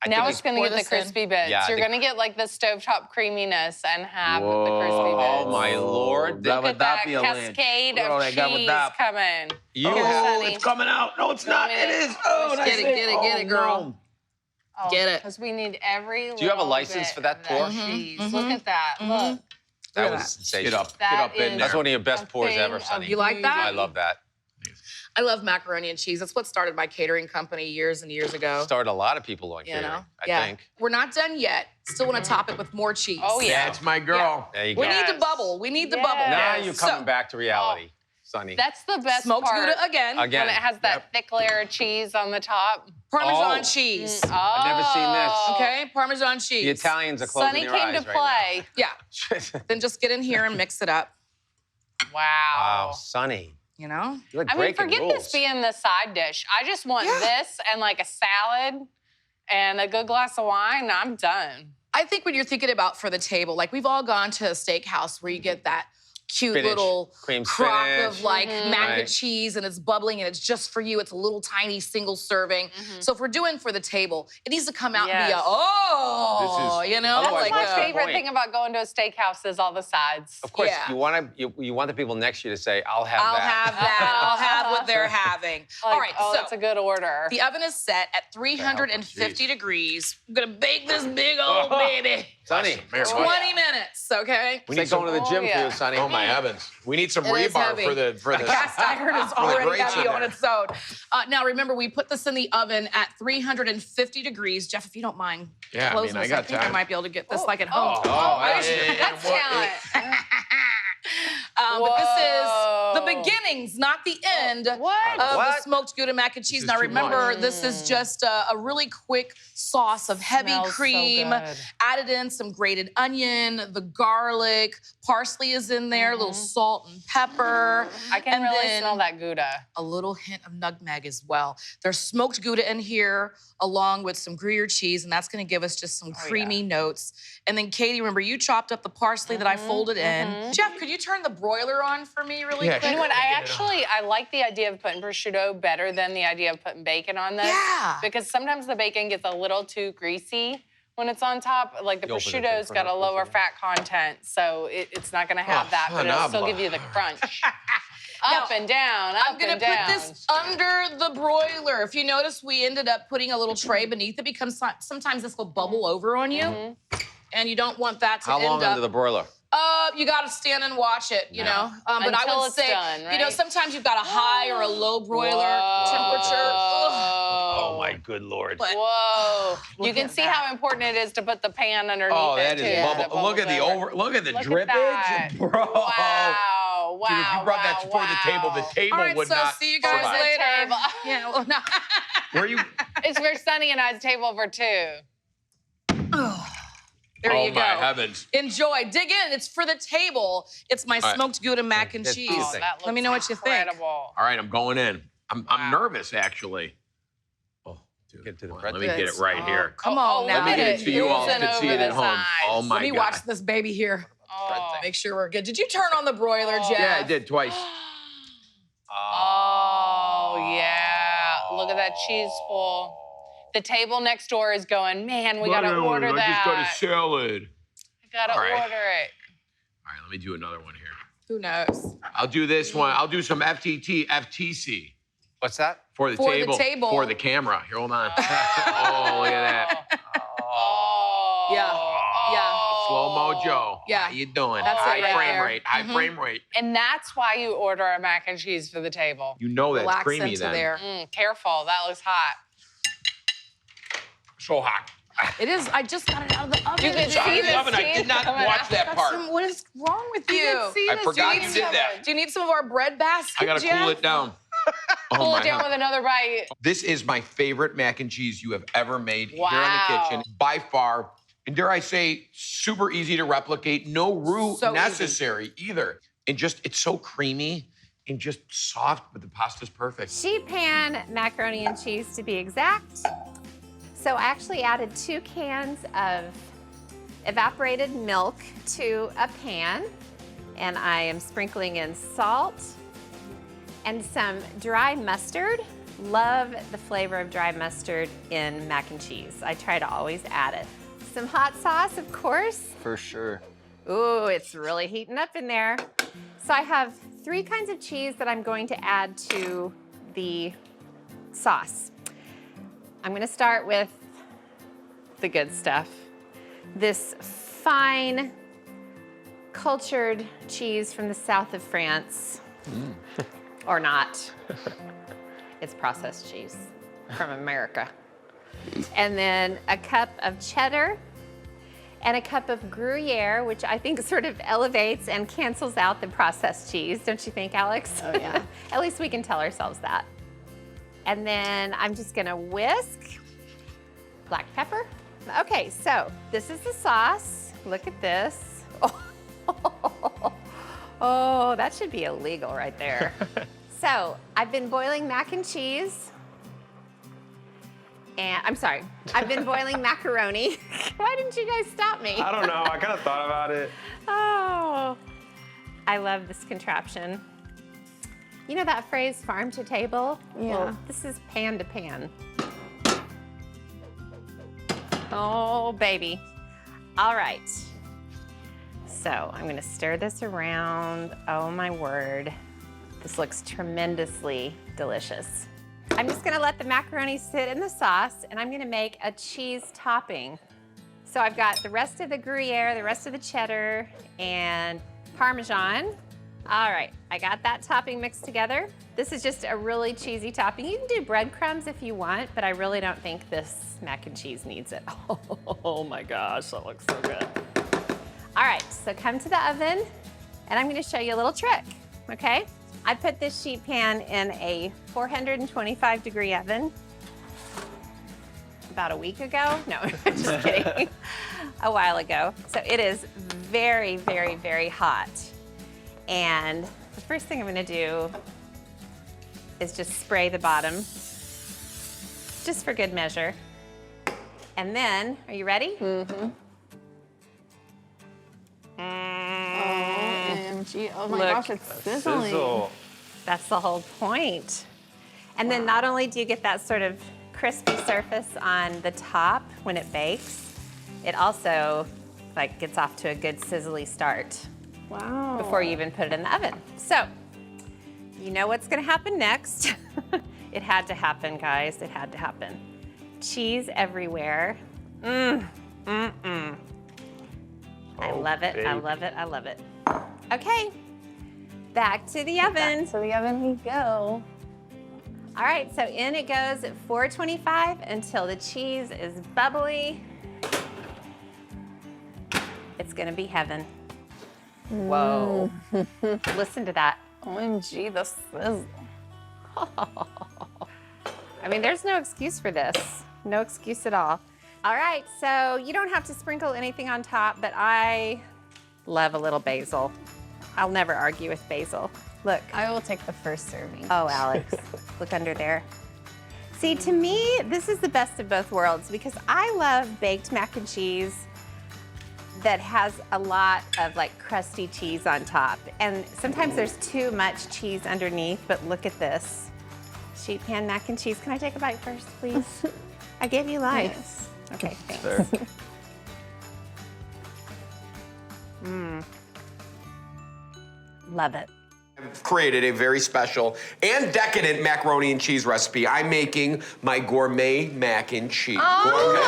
I Now think it's going to pour get the this in. crispy bits. Yeah, I You're think- going to get like the stovetop creaminess and have the crispy Oh bits. my lord. Look at that cascade of cheese coming. You Here, have Sonny. It's coming out. No, it's not. It is. Oh, Get it, get it, girl. Oh, Get it. Because we need every Do you have a little license bit for that of pour? cheese. Look at that. Look. That at was that. sensational. Get up. That Get up in is- there. That's one of your best A pours thing ever, of Sonny. You like that? I love that. I love macaroni and cheese. That's what started my catering company years and years ago. Started a lot of people on You catering, know? I think. We're not done yet. Still want to top it with more cheese. Oh, yeah. That's my girl. There you go. We need Yes. the bubble. We need the bubble. Now Yes. you're coming So- back to reality, Sonny. That's the best Smoked part. Gouda again. Again. When it has that thick layer of cheese on the top. Parmesan Oh. cheese. I've never seen this. Okay, Parmesan cheese. The Italians are closing Sonny their came eyes to right play. Yeah. now. Then just get in here and mix it up. Wow, Wow. Sonny. You know? You're like I mean, breaking forget rules. this being the side dish. I just want Yeah. this and like a salad and a good glass of wine. I'm done. I think when you're thinking about for the table, like we've all gone to a steakhouse where you get that cute Spinach, little cream crock spinach. of like mac and Right. cheese and it's bubbling and it's just for you. It's a little tiny single serving. So if we're doing for the table, it needs to come out and be a, Yes. oh, This is- you know? Otherwise, That's like my what's the favorite point? thing about going to a steakhouse is all the sides. Of course, Yeah. you want the people next to you to say, "I'll have I'll that." have that. I'll have what they're having. Like, All right, oh, so that's a good order. the oven is set at 350 degrees. I'm gonna bake this big old baby. Sonny, Mary, 20 minutes, okay? we need going to the gym for yeah. you, Sonny. Oh my heavens. We need some It is rebar heavy. for the Cast iron is for the already grates heavy in on there. its own. Now remember, we put this in the oven at 350 degrees. Jeff, if you don't mind, Yeah, I closing mean, I this, I got think I time. might be able to get this like at home. That's what- talent. But this is the Whoa. beginnings, not the end What? of the What? smoked Gouda mac and cheese. is Now too remember, much. this is just a really quick sauce of heavy Smells so cream. good. Added in some grated onion, the garlic, parsley is in there, a little salt and pepper. I can and really then smell that Gouda. a little hint of nutmeg as well. There's smoked Gouda in here along with some Gruyere cheese, and that's gonna give us just some creamy notes. And then Katie, remember you chopped up the parsley that I folded in. Jeff, could you turn the broiler on for me really Yeah, quick? You know what? I like the idea of putting prosciutto better than the idea of putting bacon on this. Yeah. Because sometimes the bacon gets a little too greasy When it's on top, like the You open it prosciutto's for got a her, lower prosciutto. fat content, so it's not gonna have that, but it'll still give you the crunch. Up and down, I'm gonna put this under the broiler. If you notice, we ended up putting a little tray beneath it because sometimes this will bubble over on you, and you don't want that to How end long up. under the broiler? You gotta stand and watch it, you know. But I Until would it's say, done, you know, right? sometimes you've got a high or a low broiler temperature. Ugh. Oh my good lord. But Whoa. You Look can at see that. how important it is to put the pan underneath Oh, it, that too. is so it bubble. Look at the bubbles look at the Look at drippage, that. bro. Wow, wow, Dude, if you brought that wow, for the table all right, would so not see you guys survive. later. Table. Yeah, well, no. Where you? It's for Sunny and I's table for two. There Oh you my go. heavens. Enjoy. Dig in. It's for the table. It's my right. smoked Gouda mac and That's cheese. beautiful. That Let me know what you think. incredible. All right, I'm going in. I'm nervous, actually. Oh, dude. Get to the Hold on, bread. let me get it right here. Come on now. Let me get it so you all Oozing can see over it at the home. sides. Oh my Let me God. watch this baby here. Oh. Make sure we're good. Did you turn on the broiler, Jeff? Yeah, I did twice. Oh, yeah. Look at that cheese pull. The table next door is going, man, we gotta order that. I just got a salad. I gotta All right. order it. All right, let me do another one here. Who knows? I'll do this one. I'll do some FTC What's that? for the For the table. table. For the camera. Here, hold on. Oh, look at that. Oh. Yeah. Slow-mo Joe. Yeah. How you doing? That's it High right frame there. rate. High frame rate. And that's why you order a mac and cheese for the table. You know that's Relax creamy into then. there. Careful, that looks hot. So hot. It is. I just got it out of the oven. You can It's out see of the the oven. I cheese did not coming watch out. that part. What is wrong with you? I forgot you did that. Do you need some of our bread basket, I gotta Jeff? cool it down. Oh Pull my it down God. with another bite. This is my favorite mac and cheese you have ever made here in Wow. the kitchen, by far. And dare I say, super easy to replicate. No roux So necessary either. And just, it's so creamy and just soft, but the pasta's perfect. Sheet pan macaroni and cheese, to be exact. So I actually added 2 cans of evaporated milk to a pan, and I am sprinkling in salt and some dry mustard. Love the flavor of dry mustard in mac and cheese. I try to always add it. Some hot sauce, of course. For sure. Ooh, it's really heating up in there. So I have 3 kinds of cheese that I'm going to add to the sauce. I'm gonna start with the good stuff. This fine cultured cheese from the south of France. Or not. It's processed cheese from America. And then a cup of cheddar and a cup of Gruyere, which I think sort of elevates and cancels out the processed cheese. Don't you think, Alex? Oh, yeah. At least we can tell ourselves that. And then I'm just gonna whisk black pepper. Okay, so this is the sauce. Look at this. Oh, that should be illegal right there. So I've been boiling mac and cheese. And I'm sorry, I've been boiling macaroni. Why didn't you guys stop me? I don't know. I kind of thought about it. Oh, I love this contraption. You know that phrase, farm to table? Yeah. Well, this is pan to pan. Oh, baby. All right. So I'm gonna stir this around. Oh my word. This looks tremendously delicious. I'm just gonna let the macaroni sit in the sauce, and I'm gonna make a cheese topping. So I've got the rest of the Gruyere, the rest of the cheddar, and Parmesan. All right, I got that topping mixed together. This is just a really cheesy topping. You can do breadcrumbs if you want, but I really don't think this mac and cheese needs it. Oh my gosh, that looks so good. All right, so come to the oven, and I'm gonna show you a little trick, okay? I put this sheet pan in a 425-degree oven about a week ago. No, just kidding. A while ago. So it is very, very, very hot. And the first thing I'm gonna do is just spray the bottom, just for good measure. And then, are you ready? Mm-hmm. OMG. Oh my Look. gosh, it's sizzling. Sizzle. That's the whole point. And then not only do you get that sort of crispy surface on the top when it bakes, it also like gets off to a good sizzly start Wow. before you even put it in the oven. So, you know what's gonna happen next. It had to happen, guys, it had to happen. Cheese everywhere. I love it, I love it, I love it. Okay, back to the oven. Back to the oven we go. All right, so in it goes at 425 until the cheese is bubbly. It's gonna be heaven. Whoa. Listen to that. OMG, this is. I mean, there's no excuse for this. No excuse at all. All right, so you don't have to sprinkle anything on top, but I love a little basil. I'll never argue with basil. Look. I will take the first serving. Oh, Alex, look under there. See, to me, this is the best of both worlds because I love baked mac and cheese that has a lot of like crusty cheese on top. And sometimes there's too much cheese underneath, but look at this. Sheet pan mac and cheese. Can I take a bite first, please? I gave you life. Yes. Okay, thanks. There. Love it. I've created a very special and decadent macaroni and cheese recipe. I'm making my gourmet mac and cheese. Gourmet.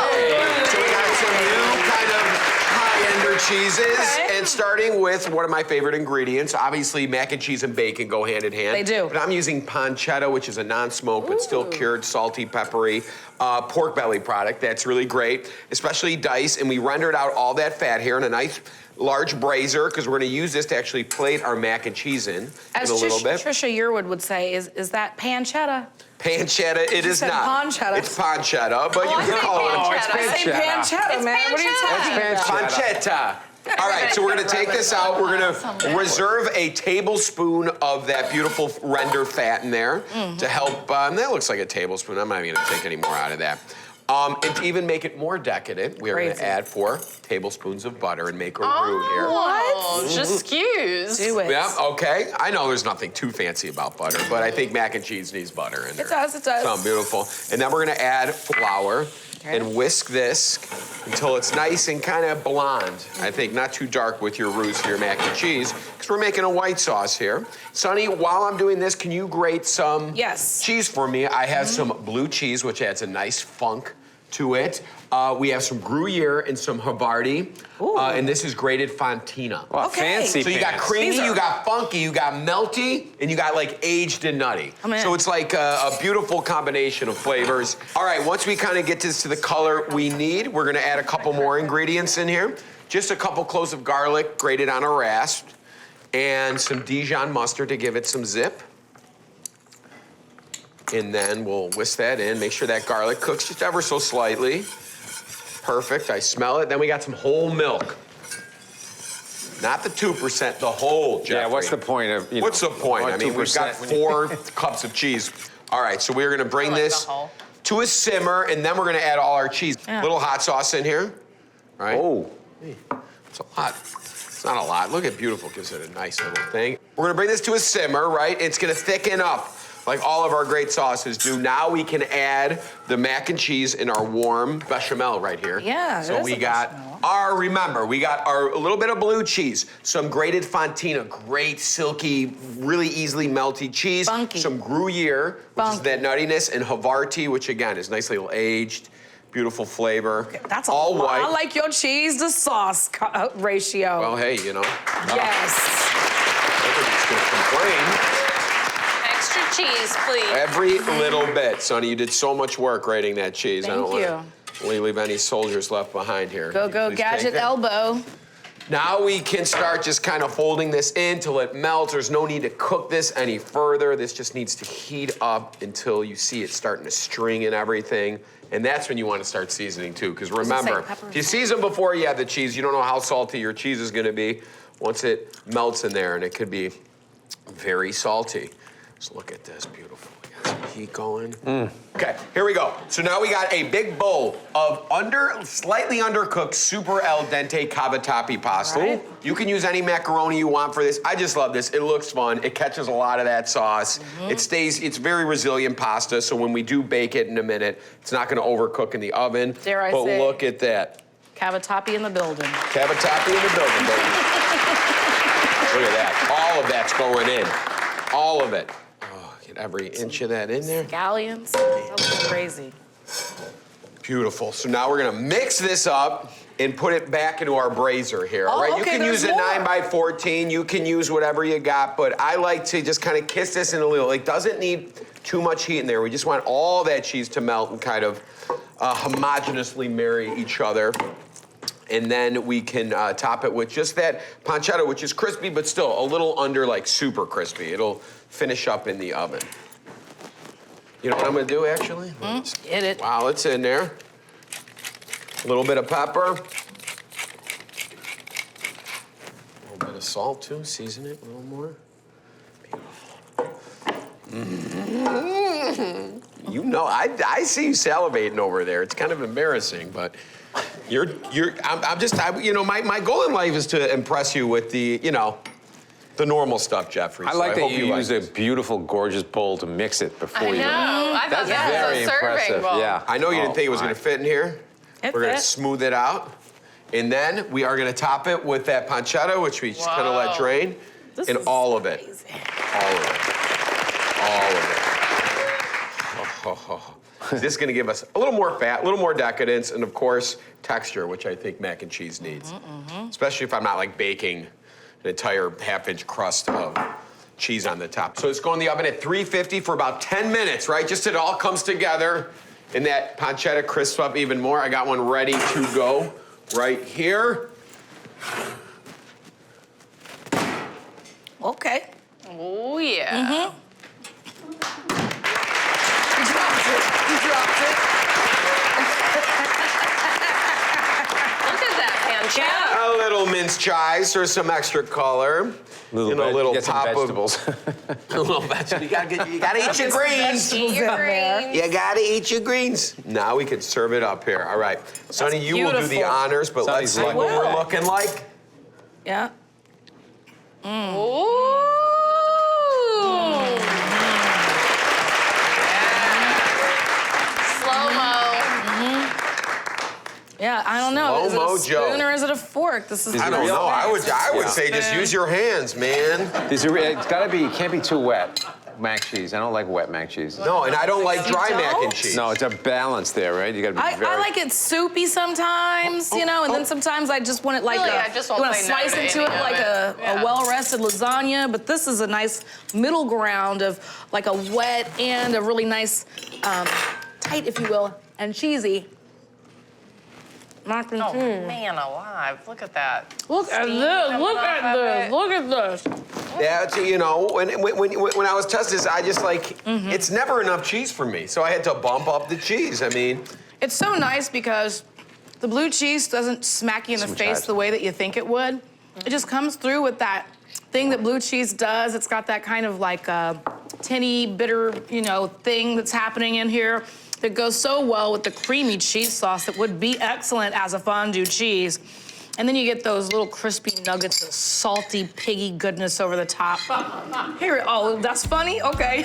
So we got some new kind of high-ender cheeses, and starting with one of my favorite ingredients. Obviously, mac and cheese and bacon go hand in hand. They do. But I'm using pancetta, which is a non-smoke but still cured, salty, peppery pork belly product. That's really great, especially diced. And we rendered out all that fat here in a nice large brazier because we're going to use this to actually plate our mac and cheese in As a little bit. Trisha Yearwood would say, is that pancetta? Pancetta, it is said not. pancetta. It's pancetta, but you can call it I say pancetta, man. What are you talking about? pancetta. All right, so we're gonna take this out. We're gonna reserve a tablespoon of that beautiful rendered fat in there to help, that looks like a tablespoon. I'm not even gonna take any more out of that. And to even make it more decadent, we are gonna add 4 tablespoons of butter and make a roux here. What? Just excuse. Do it. Yeah, okay. I know there's nothing too fancy about butter, but I think mac and cheese needs butter in there. It does, it does. Sounds beautiful. And then we're gonna add flour and whisk this until it's nice and kind of blonde. I think not too dark with your roux for your mac and cheese, because we're making a white sauce here. Sonny, while I'm doing this, can you grate some cheese for me? I have some blue cheese, which adds a nice funk to it. We have some Gruyere and some Havarti, and this is grated Fontina. Wow, fancy. So you got creamy, you got funky, you got melty, and you got like aged and nutty. So it's like a beautiful combination of flavors. All right, once we kind of get this to the color we need, we're gonna add a couple more ingredients in here. Just a couple cloves of garlic grated on a rasp, and some Dijon mustard to give it some zip. And then we'll whisk that in, make sure that garlic cooks just ever so slightly. Perfect, I smell it. Then we got some whole milk. Not the 2%, the whole, Jeffrey. Yeah, what's the point of, you know, What's the point? I mean, we've got 4 cups of cheese. All right, so we're gonna bring this to a simmer, and then we're gonna add all our cheese. Little hot sauce in here, right? Oh. It's a lot. It's not a lot. Look at beautiful, gives it a nice little thing. We're gonna bring this to a simmer, right? It's gonna thicken up like all of our great sauces do. Now we can add the mac and cheese in our warm bechamel right here. Yeah, So we got our, remember, we got our a little bit of blue cheese, some grated Fontina, great silky, really easily melty cheese. Funky. Some Gruyere, which is that nuttiness, and Havarti, which again is nicely aged. Beautiful flavor. That's all lot. white. I like your cheese to sauce ratio. Well, hey, you know. Yes. Nobody's gonna complain. Extra cheese, please. Every little bit. Sonny, you did so much work grating that cheese. I don't Thank you. want to leave any soldiers left behind here. Go, go, Please gadget take that. elbow. Now we can start just kind of folding this in till it melts. There's no need to cook this any further. This just needs to heat up until you see it starting to string and everything. And that's when you want to start seasoning too, because remember, if you season before you add the cheese, you don't know how salty your cheese is going to be once it melts in there, and it could be very salty. So look at this, beautiful. We got some heat going. Okay, here we go. So now we got a big bowl of slightly undercooked, super al dente cavatappi pasta. Right. You can use any macaroni you want for this. I just love this. It looks fun. It catches a lot of that sauce. It's very resilient pasta, so when we do bake it in a minute, it's not gonna overcook in the oven. Dare I but say. look at that. Cavatappi in the building. Cavatappi in the building, baby. Look at that. All of that's going in. All of it. Oh, get every inch of that in there. Scallions. That was crazy. Beautiful. So now we're gonna mix this up and put it back into our brazier here, all Oh, right? okay, You can there's use a more. 9x14, you can use whatever you got, but I like to just kind of kiss this in a little, it doesn't need too much heat in there. We just want all that cheese to melt and kind of homogeneously marry each other. And then we can top it with just that pancetta, which is crispy, but still a little under like super crispy. It'll finish up in the oven. You know what I'm gonna do, actually? Get it. While it's in there, a little bit of pepper. A little bit of salt, too. Season it a little more. Mm. You know, I see you salivating over there. It's kind of embarrassing, but my goal in life is to impress you with the normal stuff, Jeffrey. I So like that hope you like use a this. beautiful, gorgeous bowl to mix it before I you. know. I thought That's that very was a serving impressive. bowl. Yeah. I know you didn't think it was my. gonna fit in here. It We're gonna fit. smooth it out. And then we are gonna top it with that pancetta, which we just kind of let Whoa. drain. This And is all of it. amazing. All of it. All of it. This is gonna give us a little more fat, a little more decadence, and of course, texture, which I think mac and cheese needs. Especially if I'm not like baking an entire half-inch crust of cheese on the top. So it's going in the oven at 350 for about 10 minutes, right? Just so it all comes together and that pancetta crisps up even more. I got one ready to go right here. Okay. Oh, yeah. You dropped it. You dropped it. Look at that pancetta. A little minced chives for some extra color. And a little get some pop vegetables. of a little vegetable. You gotta eat your greens. Eat your greens. You gotta eat your greens. Now we can serve it up here. All right, Sonny, you will do the beautiful. honors, but let's see Sonny's what lucky. we're looking like. Yeah. Ooh. Slow-mo. Yeah, I don't know. Is it Slow-mo a Joe. spoon or is it a fork? This is I don't know. I would Yeah. say just use your hands, man. It's gotta be, it can't be too wet. Mac cheese. I don't like wet mac cheese. No, and I don't like dry You mac and don't? cheese. No, it's a balance there, right? You gotta be very. I like it soupy sometimes, and then sometimes I just want it like Really, I just won't you want to say no slice to into any it of like it. a Yeah. well-rested lasagna. But this is a nice middle ground of like a wet and a really nice, tight, if you will, and cheesy mac and Oh, cheese. man alive. Look at that. Look at Steam this! coming Look off at of this! it. Look at this! Yeah, it's, when I was testing this, I just it's never enough cheese for me, so I had to bump up the cheese. I mean, It's so nice because the blue cheese doesn't smack you in the Some face chives. the way that you think it would. It just comes through with that thing that blue cheese does. It's got that kind of like tinny, bitter, thing that's happening in here that goes so well with the creamy cheese sauce that would be excellent as a fondue cheese. And then you get those little crispy nuggets of salty, piggy goodness over the top. Here, oh, that's funny? Okay.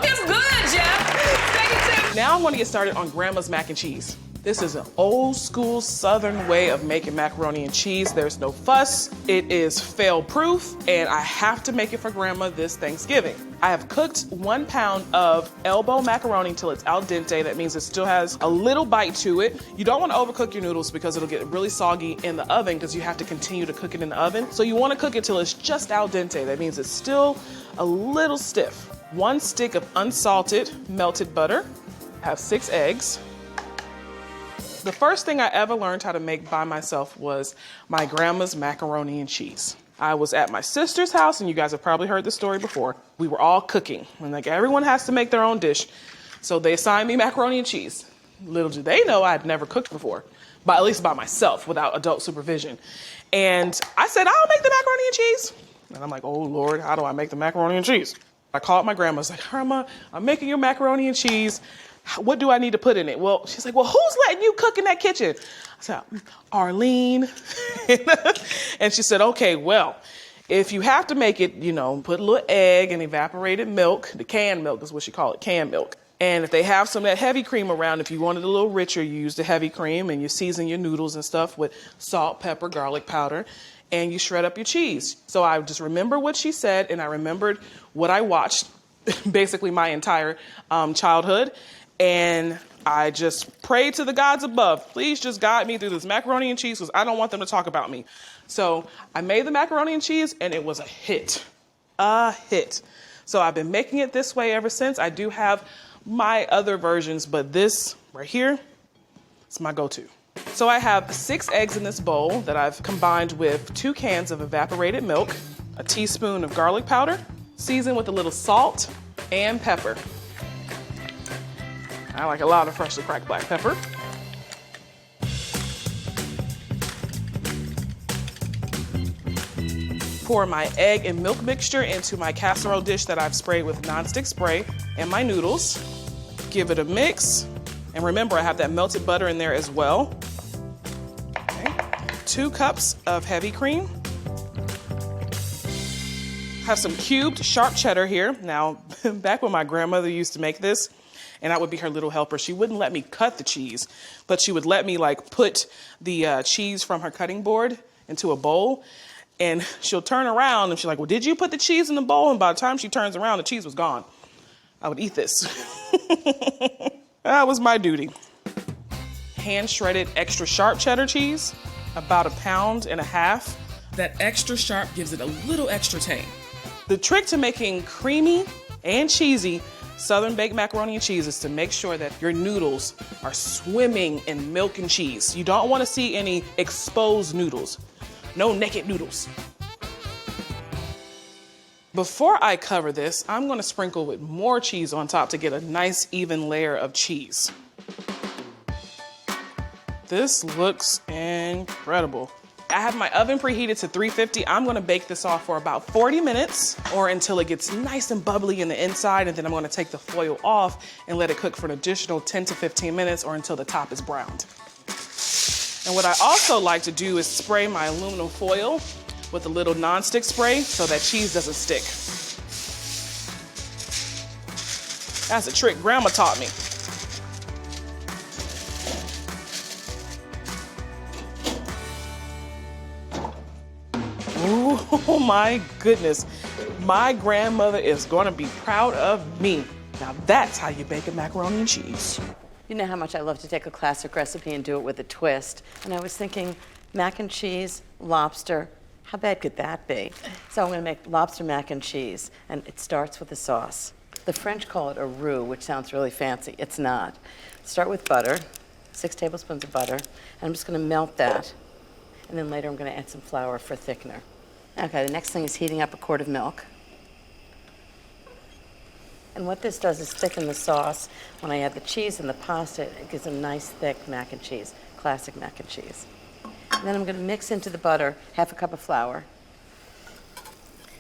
It's good, Jeff. Take it to Now I'm going to get started on Grandma's mac and cheese. This is an old school Southern way of making macaroni and cheese. There's no fuss. It is fail-proof, and I have to make it for Grandma this Thanksgiving. I have cooked 1 pound of elbow macaroni until it's al dente. That means it still has a little bite to it. You don't want to overcook your noodles because it'll get really soggy in the oven because you have to continue to cook it in the oven. So you want to cook it till it's just al dente. That means it's still a little stiff. 1 stick of unsalted melted butter. I have 6 eggs. The first thing I ever learned how to make by myself was my grandma's macaroni and cheese. I was at my sister's house, and you guys have probably heard the story before. We were all cooking, and everyone has to make their own dish. So they assigned me macaroni and cheese. Little do they know I'd never cooked before, but at least by myself without adult supervision. And I said, I'll make the macaroni and cheese. And I'm like, oh Lord, how do I make the macaroni and cheese? I called my grandma. I was like, Grandma, I'm making your macaroni and cheese. What do I need to put in it? Well, she's like, well, who's letting you cook in that kitchen? I said, Arlene. And she said, okay, well, if you have to make it, put a little egg and evaporated milk. The canned milk is what she called it, canned milk. And if they have some of that heavy cream around, if you want it a little richer, you use the heavy cream and you season your noodles and stuff with salt, pepper, garlic powder, and you shred up your cheese. So I just remember what she said, and I remembered what I watched basically my entire childhood. And I just prayed to the gods above, please just guide me through this macaroni and cheese because I don't want them to talk about me. So I made the macaroni and cheese and it was a hit. A hit. So I've been making it this way ever since. I do have my other versions, but this right here is my go-to. So I have 6 eggs in this bowl that I've combined with 2 cans of evaporated milk, a teaspoon of garlic powder, seasoned with a little salt and pepper. I like a lot of freshly cracked black pepper. Pour my egg and milk mixture into my casserole dish that I've sprayed with nonstick spray and my noodles. Give it a mix. And remember, I have that melted butter in there as well. Okay. 2 cups of heavy cream. Have some cubed sharp cheddar here. Now, back when my grandmother used to make this, and I would be her little helper, she wouldn't let me cut the cheese, but she would let me like put the cheese from her cutting board into a bowl. And she'll turn around and she's like, well, did you put the cheese in the bowl? And by the time she turns around, the cheese was gone. I would eat this. That was my duty. Hand shredded extra sharp cheddar cheese, about 1.5 pounds. That extra sharp gives it a little extra tang. The trick to making creamy and cheesy Southern baked macaroni and cheese is to make sure that your noodles are swimming in milk and cheese. You don't want to see any exposed noodles. No naked noodles. Before I cover this, I'm gonna sprinkle with more cheese on top to get a nice even layer of cheese. This looks incredible. I have my oven preheated to 350. I'm gonna bake this off for about 40 minutes or until it gets nice and bubbly in the inside, and then I'm gonna take the foil off and let it cook for an additional 10 to 15 minutes or until the top is browned. And what I also like to do is spray my aluminum foil with a little nonstick spray so that cheese doesn't stick. That's a trick Grandma taught me. Oh my goodness. My grandmother is gonna be proud of me. Now that's how you bake a macaroni and cheese. You know how much I love to take a classic recipe and do it with a twist. And I was thinking, mac and cheese, lobster, how bad could that be? So I'm gonna make lobster mac and cheese, and it starts with a sauce. The French call it a roux, which sounds really fancy. It's not. Start with butter, 6 tablespoons of butter, and I'm just gonna melt that. And then later I'm gonna add some flour for thickener. Okay, the next thing is heating up a quart of milk. And what this does is thicken the sauce. When I add the cheese and the pasta, it gives a nice thick mac and cheese, classic mac and cheese. And then I'm gonna mix into the butter 1/2 cup of flour.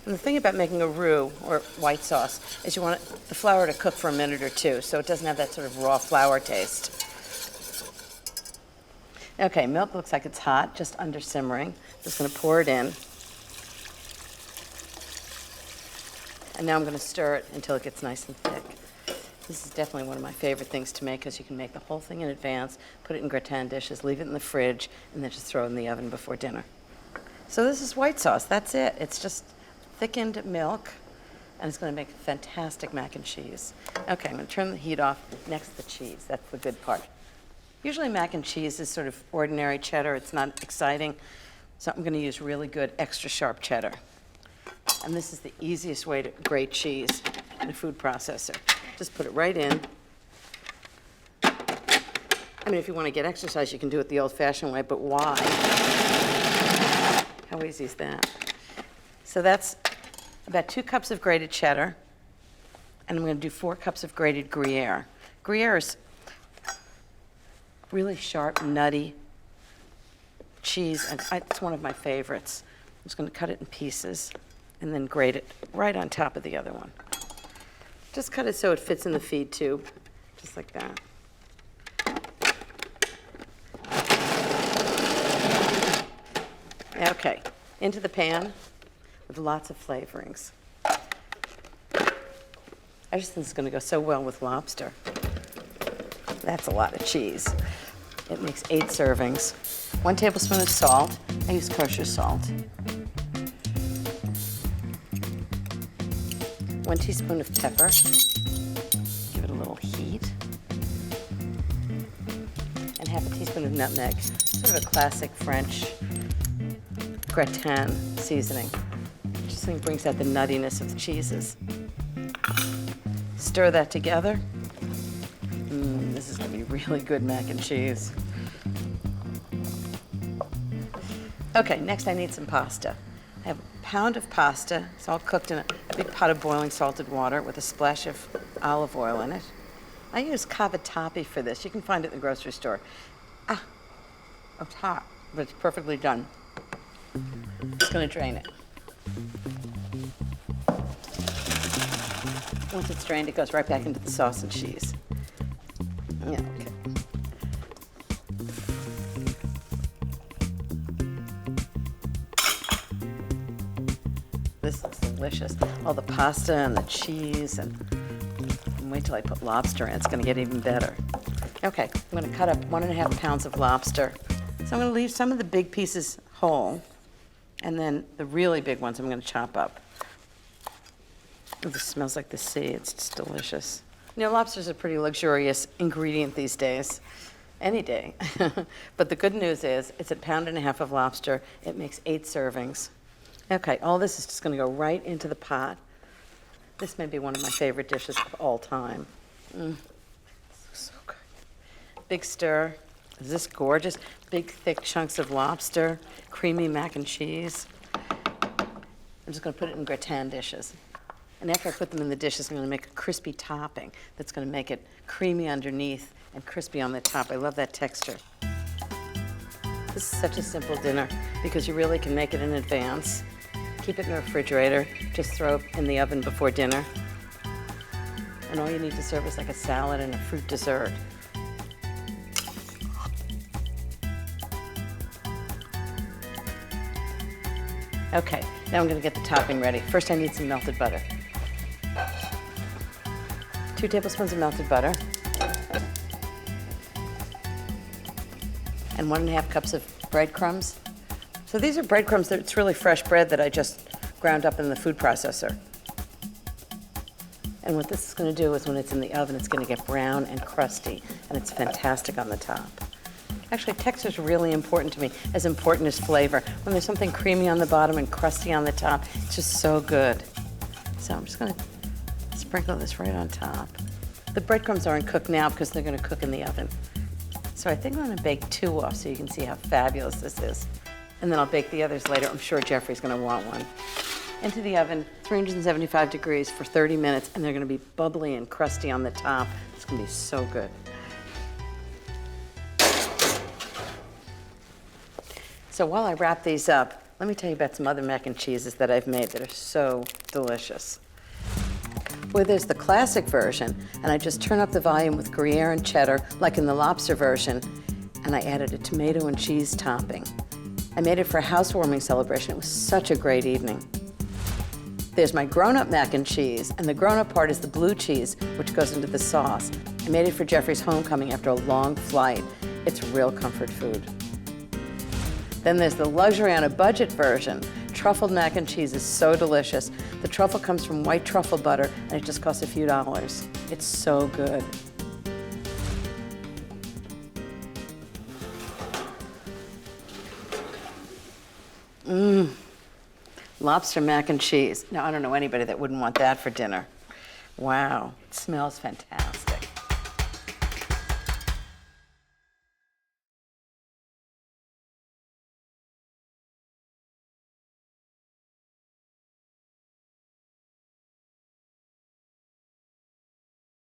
And the thing about making a roux, or white sauce, is you want the flour to cook for a minute or 2, so it doesn't have that sort of raw flour taste. Okay, milk looks like it's hot, just under simmering. Just gonna pour it in. And now I'm gonna stir it until it gets nice and thick. This is definitely one of my favorite things to make because you can make the whole thing in advance, put it in gratin dishes, leave it in the fridge, and then just throw it in the oven before dinner. So this is white sauce, that's it. It's just thickened milk, and it's gonna make fantastic mac and cheese. Okay, I'm gonna turn the heat off next to the cheese. That's the good part. Usually mac and cheese is sort of ordinary cheddar. It's not exciting. So I'm gonna use really good extra sharp cheddar. And this is the easiest way to grate cheese in a food processor. Just put it right in. I mean, if you want to get exercise, you can do it the old-fashioned way, but why? How easy is that? So that's about 2 cups of grated cheddar, and I'm going to do 4 cups of grated Gruyere. Gruyere is really sharp, nutty cheese, and it's one of my favorites. I'm just going to cut it in pieces and then grate it right on top of the other one. Just cut it so it fits in the feed tube, just like that. Okay, into the pan with lots of flavorings. I just think it's going to go so well with lobster. That's a lot of cheese. It makes 8 servings. 1 tablespoon of salt. I use kosher salt. 1 teaspoon of pepper. Give it a little heat. And half a teaspoon of nutmeg. Sort of a classic French gratin seasoning. Just think brings out the nuttiness of the cheeses. Stir that together. This is gonna be really good mac and cheese. Okay, next I need some pasta. I have a pound of pasta. It's all cooked in a big pot of boiling salted water with a splash of olive oil in it. I use cavatappi for this. You can find it in the grocery store. Oh, it's hot, but it's perfectly done. Just gonna drain it. Once it's drained, it goes right back into the sauce and cheese. Yeah, okay. This is delicious. All the pasta and the cheese, and wait till I put lobster in. It's gonna get even better. Okay, I'm gonna cut up 1.5 pounds of lobster. So I'm gonna leave some of the big pieces whole, and then the really big ones I'm gonna chop up. Oh, this smells like the sea. It's just delicious. You know, lobster's a pretty luxurious ingredient these days, any day. But the good news is it's 1.5 pounds of lobster. It makes 8 servings. Okay, all this is just gonna go right into the pot. This may be one of my favorite dishes of all time. So good. Big stir. Is this gorgeous? Big, thick chunks of lobster, creamy mac and cheese. I'm just gonna put it in gratin dishes. And after I put them in the dishes, I'm gonna make a crispy topping that's gonna make it creamy underneath and crispy on the top. I love that texture. This is such a simple dinner because you really can make it in advance. Keep it in the refrigerator, just throw it in the oven before dinner. And all you need to serve is like a salad and a fruit dessert. Okay, now I'm gonna get the topping ready. First I need some melted butter. 2 tablespoons of melted butter. And 1.5 cups of breadcrumbs. So these are breadcrumbs, it's really fresh bread that I just ground up in the food processor. And what this is gonna do is when it's in the oven, it's gonna get brown and crusty, and it's fantastic on the top. Actually, texture is really important to me, as important as flavor. When there's something creamy on the bottom and crusty on the top, it's just so good. So I'm just gonna sprinkle this right on top. The breadcrumbs aren't cooked now because they're gonna cook in the oven. So I think I'm gonna bake 2 off so you can see how fabulous this is. And then I'll bake the others later. I'm sure Jeffrey's gonna want one. Into the oven, 375 degrees for 30 minutes, and they're gonna be bubbly and crusty on the top. It's gonna be so good. So while I wrap these up, let me tell you about some other mac and cheeses that I've made that are so delicious. Well, there's the classic version, and I just turn up the volume with Gruyere and cheddar, like in the lobster version, and I added a tomato and cheese topping. I made it for a housewarming celebration. It was such a great evening. There's my grown-up mac and cheese, and the grown-up part is the blue cheese, which goes into the sauce. I made it for Jeffrey's homecoming after a long flight. It's real comfort food. Then there's the luxury on a budget version. Truffled mac and cheese is so delicious. The truffle comes from white truffle butter, and it just costs a few dollars. It's so good. Lobster mac and cheese. Now, I don't know anybody that wouldn't want that for dinner. Wow, it smells fantastic.